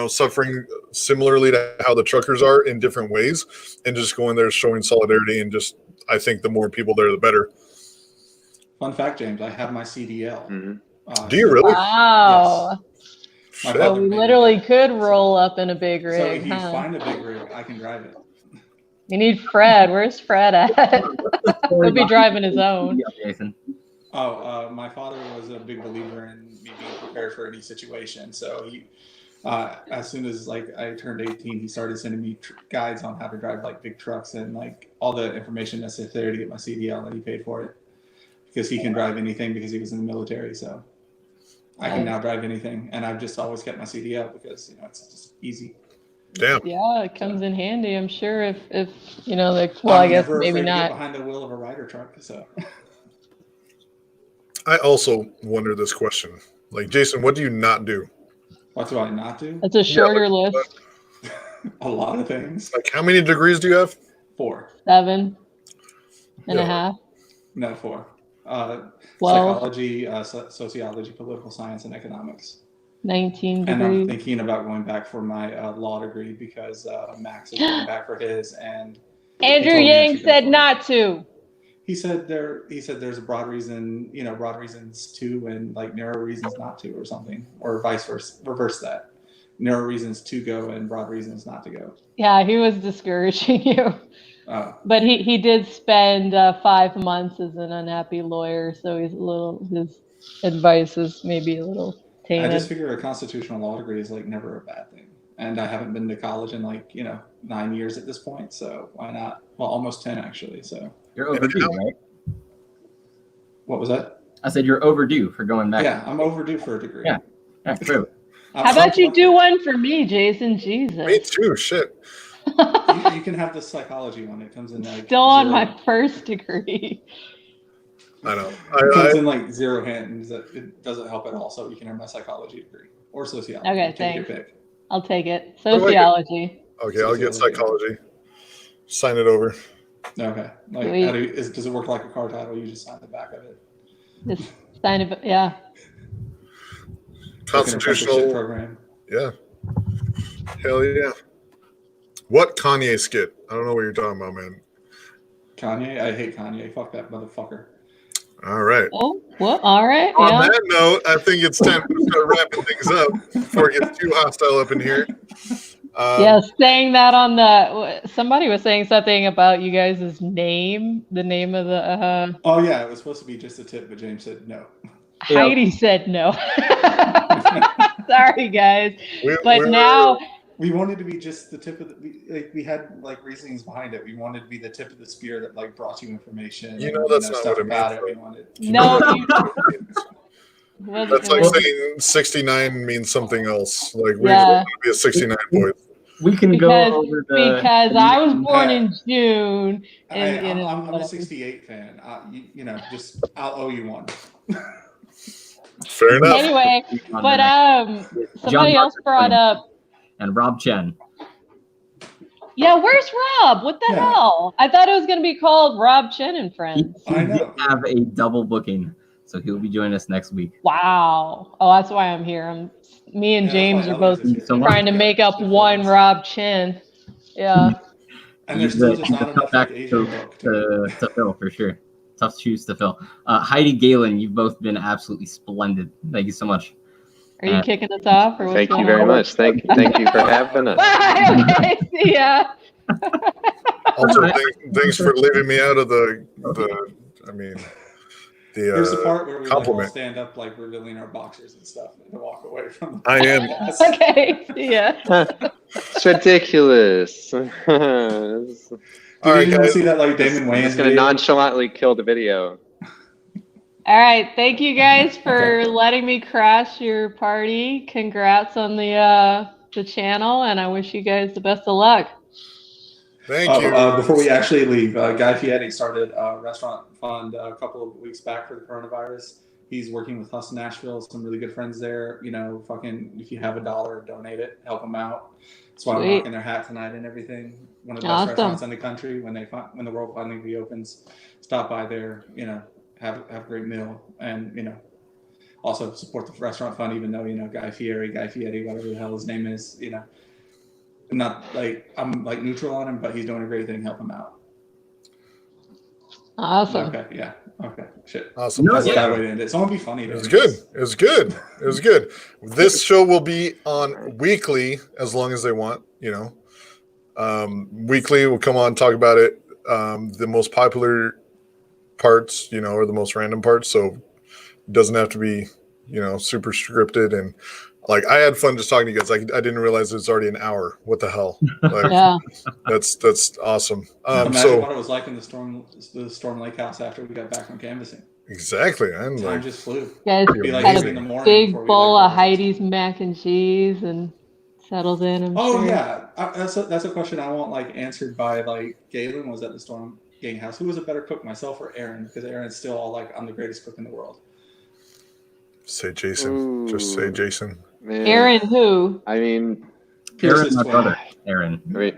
[SPEAKER 3] suffering similarly to how the truckers are in different ways, and just going there showing solidarity. And just, I think the more people there, the better.
[SPEAKER 1] Fun fact, James, I have my CDL.
[SPEAKER 4] Mm-hmm.
[SPEAKER 3] Do you really?
[SPEAKER 5] Wow.
[SPEAKER 1] Yes.
[SPEAKER 5] So we literally could roll up in a big rig.
[SPEAKER 1] So if you find a big rig, I can drive it.
[SPEAKER 5] You need Fred. Where's Fred at? He'll be driving his own.
[SPEAKER 2] Yeah, Jason.
[SPEAKER 1] My father was a big believer in me being prepared for any situation. So he, as soon as I turned 18, he started sending me guides on how to drive big trucks and all the information necessary to get my CDL, and he paid for it because he can drive anything because he was in the military. So I can now drive anything, and I've just always kept my CDL because it's just easy.
[SPEAKER 3] Damn.
[SPEAKER 5] Yeah, it comes in handy. I'm sure if
[SPEAKER 1] I
[SPEAKER 5] guess
[SPEAKER 1] never
[SPEAKER 5] maybe
[SPEAKER 1] afraid to get
[SPEAKER 5] not.
[SPEAKER 1] behind the wheel of a Ryder truck. So
[SPEAKER 3] I also wonder this question. Jason, what do you not do?
[SPEAKER 1] what do I not do?
[SPEAKER 5] That's a shorter list.
[SPEAKER 1] A lot of things.
[SPEAKER 3] How many degrees do you have?
[SPEAKER 1] 4.
[SPEAKER 5] 7. and a
[SPEAKER 3] Yeah.
[SPEAKER 5] half?
[SPEAKER 1] No, 4.
[SPEAKER 5] 12,
[SPEAKER 1] Psychology, sociology, political science, and economics.
[SPEAKER 5] 19
[SPEAKER 1] And I'm
[SPEAKER 5] degrees.
[SPEAKER 1] thinking about going back for my law degree because Max is going back for his, and
[SPEAKER 5] Andrew
[SPEAKER 1] told me I
[SPEAKER 5] Yang
[SPEAKER 1] should go
[SPEAKER 5] said
[SPEAKER 1] for it.
[SPEAKER 5] not to.
[SPEAKER 1] he said there's a broad reason, broad reasons to and like narrow reasons not to, or something, or vice versa, reverse that. Narrow reasons to go and broad reasons not to go.
[SPEAKER 5] Yeah, he was discouraging you. But he did spend 5 months as an unhappy lawyer, so his advice is maybe a little tainted.
[SPEAKER 1] I just figure a constitutional law degree is like never a bad thing. And I haven't been to college in 9 years at this point, so why not? Well, almost 10 actually. So
[SPEAKER 2] You're overdue, right?
[SPEAKER 1] what was that?
[SPEAKER 2] I said you're overdue for going back.
[SPEAKER 1] Yeah, I'm overdue for a degree.
[SPEAKER 2] Yeah, true.
[SPEAKER 5] How about you do one for me, Jason? Jesus.
[SPEAKER 3] Me too. Shit.
[SPEAKER 1] You can have the psychology one. It comes in like
[SPEAKER 5] Still on
[SPEAKER 1] 0.
[SPEAKER 5] my first degree.
[SPEAKER 3] I know.
[SPEAKER 1] It comes in like 0 hands. It doesn't help at all. So you can have my psychology degree or sociology.
[SPEAKER 5] Okay,
[SPEAKER 1] Take your
[SPEAKER 5] thanks.
[SPEAKER 1] pick.
[SPEAKER 5] I'll take it.
[SPEAKER 3] do I get?
[SPEAKER 5] Sociology.
[SPEAKER 3] Okay, I'll get psychology. Sign it over.
[SPEAKER 1] Okay. Like,
[SPEAKER 5] Sweet.
[SPEAKER 1] does it work like a car title? You just sign the back of it.
[SPEAKER 5] Just sign it. Yeah.
[SPEAKER 1] Like an apprenticeship
[SPEAKER 3] Constitutional.
[SPEAKER 1] program.
[SPEAKER 3] Yeah. Hell yeah. What Kanye skit? I don't know what you're talking about, man.
[SPEAKER 1] Kanye, I hate Kanye. Fuck that motherfucker.
[SPEAKER 3] All right.
[SPEAKER 5] Oh, what? All right.
[SPEAKER 3] On
[SPEAKER 5] Yeah.
[SPEAKER 3] that note, I think it's time to start wrapping things up before it gets too hostile up in here.
[SPEAKER 5] Yes, saying that on somebody was saying something about you guys' name, the name of the
[SPEAKER 1] Oh yeah, it was supposed to be just a tip, but James said no.
[SPEAKER 5] Heidi said no. Sorry guys. But
[SPEAKER 3] we're-
[SPEAKER 5] now
[SPEAKER 1] We wanted to be just the tip of we had like reasonings behind it. We wanted to be the tip of the spear that like brought you information.
[SPEAKER 3] You
[SPEAKER 1] and,
[SPEAKER 3] know that's not
[SPEAKER 1] stuff
[SPEAKER 3] what it
[SPEAKER 1] about
[SPEAKER 3] means,
[SPEAKER 1] it. We wanted.
[SPEAKER 5] no,
[SPEAKER 3] That's like saying 69 means something else. Like we
[SPEAKER 5] Yeah.
[SPEAKER 3] want to be a 69 boys.
[SPEAKER 2] We can go over the.
[SPEAKER 5] because I was born in June.
[SPEAKER 1] I'm a
[SPEAKER 5] whatever.
[SPEAKER 1] 68 fan. I'll owe you one.
[SPEAKER 3] Fair enough.
[SPEAKER 5] Anyway, but somebody else brought up.
[SPEAKER 2] And Rob Chen.
[SPEAKER 5] Yeah, where's Rob? What the
[SPEAKER 1] Yeah.
[SPEAKER 5] hell? I thought it was gonna be called Rob Chen and Friends.
[SPEAKER 2] He
[SPEAKER 1] I
[SPEAKER 2] did
[SPEAKER 1] know.
[SPEAKER 2] have a double booking, so he'll be joining us next week.
[SPEAKER 5] Wow. Oh, that's why I'm here. Me and
[SPEAKER 1] Yeah,
[SPEAKER 5] James
[SPEAKER 1] that's
[SPEAKER 5] are
[SPEAKER 1] why
[SPEAKER 5] both
[SPEAKER 1] Elvis is here.
[SPEAKER 2] so much.
[SPEAKER 5] trying to make up one Rob Chen. Yeah.
[SPEAKER 1] And there's still just
[SPEAKER 2] He's
[SPEAKER 1] not
[SPEAKER 2] a
[SPEAKER 1] enough
[SPEAKER 2] tough
[SPEAKER 1] like
[SPEAKER 2] act
[SPEAKER 1] Asian book
[SPEAKER 2] to fill for sure. Tough shoes to fill. Heidi Galen, you've both been absolutely splendid. Thank you so much.
[SPEAKER 5] Are you kicking us off? Or what's
[SPEAKER 4] Thank you
[SPEAKER 5] going
[SPEAKER 4] very
[SPEAKER 5] on?
[SPEAKER 4] much. Thank you for having us.
[SPEAKER 5] Bye. Okay. See ya.
[SPEAKER 3] Also, thanks for leaving me out of the
[SPEAKER 1] There's the part where we like, all
[SPEAKER 3] compliment.
[SPEAKER 1] stand up like revealing our boxers and stuff and walk away from.
[SPEAKER 3] I am.
[SPEAKER 5] Okay. See ya.
[SPEAKER 4] It's ridiculous.
[SPEAKER 3] All
[SPEAKER 1] Did
[SPEAKER 3] right,
[SPEAKER 1] you
[SPEAKER 3] guys.
[SPEAKER 1] see that like Damon
[SPEAKER 4] I'm
[SPEAKER 1] Wayans
[SPEAKER 4] just gonna
[SPEAKER 1] video?
[SPEAKER 4] nonchalantly kill the video.
[SPEAKER 5] All right. Thank you guys for letting me crash your party. Congrats on the channel, and I wish you guys the best of luck.
[SPEAKER 3] Thank you.
[SPEAKER 1] Before we actually leave, Guy Fieri started a restaurant fund a couple of weeks back for the coronavirus. He's working with Hustle Nashville, some really good friends there. If you have $1, donate it, help them out. That's why I'm
[SPEAKER 5] Sweet.
[SPEAKER 1] rocking their hat tonight and everything. One of the best
[SPEAKER 5] Awesome.
[SPEAKER 1] restaurants in the country. When the world finally reopens, stop by there. Have a great meal, and also support the restaurant fund. Even though Guy Fieri, whatever the hell his name is, not like I'm like neutral on him, but he's doing a great thing. Help him out.
[SPEAKER 5] Awesome.
[SPEAKER 1] Okay. Yeah. Okay. Shit.
[SPEAKER 3] Awesome.
[SPEAKER 2] No,
[SPEAKER 1] That's a
[SPEAKER 2] yeah.
[SPEAKER 1] bad way to end it. Someone be funny.
[SPEAKER 3] It was good. It was good. It was good. This show will be on weekly as long as they want, Weekly, we'll come on, talk about it. The most popular parts, or the most random parts. So it doesn't have to be, super scripted. And like, I had fun just talking to you guys. I didn't realize it was already an hour. What the hell? Like,
[SPEAKER 5] Yeah.
[SPEAKER 3] that's awesome.
[SPEAKER 1] Imagine what it was like in the Storm Lake house after we got back from canvassing.
[SPEAKER 3] Exactly. I'm
[SPEAKER 1] Time
[SPEAKER 3] like,
[SPEAKER 1] just flew.
[SPEAKER 5] You guys
[SPEAKER 1] It'd be like
[SPEAKER 5] had
[SPEAKER 1] 8 in the
[SPEAKER 5] a
[SPEAKER 1] morning
[SPEAKER 5] big
[SPEAKER 1] before we,
[SPEAKER 5] bowl
[SPEAKER 1] like,
[SPEAKER 5] of Heidi's mac and cheese and settles in. I'm
[SPEAKER 1] Oh
[SPEAKER 5] sure.
[SPEAKER 1] yeah, that's a question I want like answered by like Galen was at the Storm Gang house. Who was a better cook, myself or Aaron? Because Aaron's still all like, I'm the greatest cook in the world.
[SPEAKER 3] say Jason. Just say
[SPEAKER 4] Ooh.
[SPEAKER 3] Jason.
[SPEAKER 4] Man,
[SPEAKER 5] Aaron who?
[SPEAKER 4] I mean,
[SPEAKER 1] Pierce
[SPEAKER 2] Aaron,
[SPEAKER 1] is
[SPEAKER 2] my
[SPEAKER 1] 12.
[SPEAKER 2] brother. Aaron.
[SPEAKER 4] wait.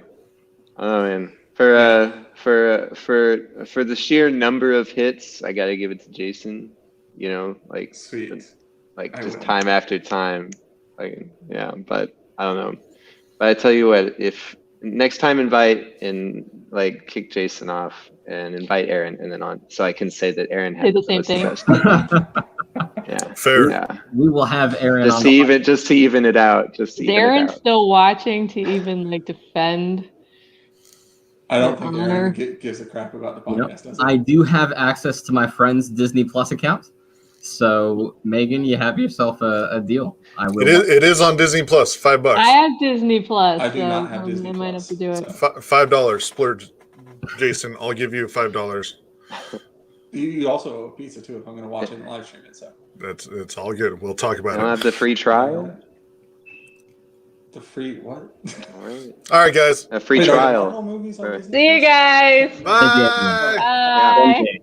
[SPEAKER 4] Oh man, for for the sheer number of hits, I gotta give it to Jason. You know,
[SPEAKER 1] Sweet. I
[SPEAKER 4] just
[SPEAKER 1] will.
[SPEAKER 4] time after time. Like, yeah, but I don't know. But I tell you what, if next time invite and like kick Jason off and invite Aaron and then on, so I can say that Aaron
[SPEAKER 5] Say
[SPEAKER 4] had
[SPEAKER 5] the same
[SPEAKER 4] was
[SPEAKER 5] thing.
[SPEAKER 4] best. Yeah,
[SPEAKER 3] Fair.
[SPEAKER 4] yeah.
[SPEAKER 2] We will have Aaron
[SPEAKER 4] Just
[SPEAKER 2] on.
[SPEAKER 4] to even it out. Just to
[SPEAKER 5] Is
[SPEAKER 4] even
[SPEAKER 5] Aaron
[SPEAKER 4] it out.
[SPEAKER 5] still watching to even like defend?
[SPEAKER 1] I don't
[SPEAKER 5] Your
[SPEAKER 1] think
[SPEAKER 5] honor.
[SPEAKER 1] Aaron gives a crap about the
[SPEAKER 2] You know,
[SPEAKER 1] podcast, does
[SPEAKER 2] I
[SPEAKER 1] he?
[SPEAKER 2] do have access to my friend's Disney Plus account. So, Megan, you have yourself a deal. I will.
[SPEAKER 3] It is on Disney Plus, $5.
[SPEAKER 5] I have Disney Plus.
[SPEAKER 1] I do
[SPEAKER 5] so,
[SPEAKER 1] not have Disney
[SPEAKER 5] I might have
[SPEAKER 1] Plus,
[SPEAKER 5] to do it.
[SPEAKER 1] so-
[SPEAKER 3] $5 splurge. Jason, I'll give you $5.
[SPEAKER 1] You also owe a pizza too if I'm going to watch it and live stream it. So
[SPEAKER 3] It's all good. We'll talk
[SPEAKER 4] I
[SPEAKER 3] about
[SPEAKER 4] don't
[SPEAKER 3] it.
[SPEAKER 4] have the free trial.
[SPEAKER 1] The free what?
[SPEAKER 4] All right.
[SPEAKER 3] All right, guys.
[SPEAKER 4] A free
[SPEAKER 1] Wait, are there
[SPEAKER 4] trial.
[SPEAKER 1] Marvel movies on
[SPEAKER 4] Right.
[SPEAKER 1] Disney
[SPEAKER 5] See you
[SPEAKER 1] Plus?
[SPEAKER 5] guys.
[SPEAKER 3] Bye.
[SPEAKER 5] Bye.
[SPEAKER 2] Okay.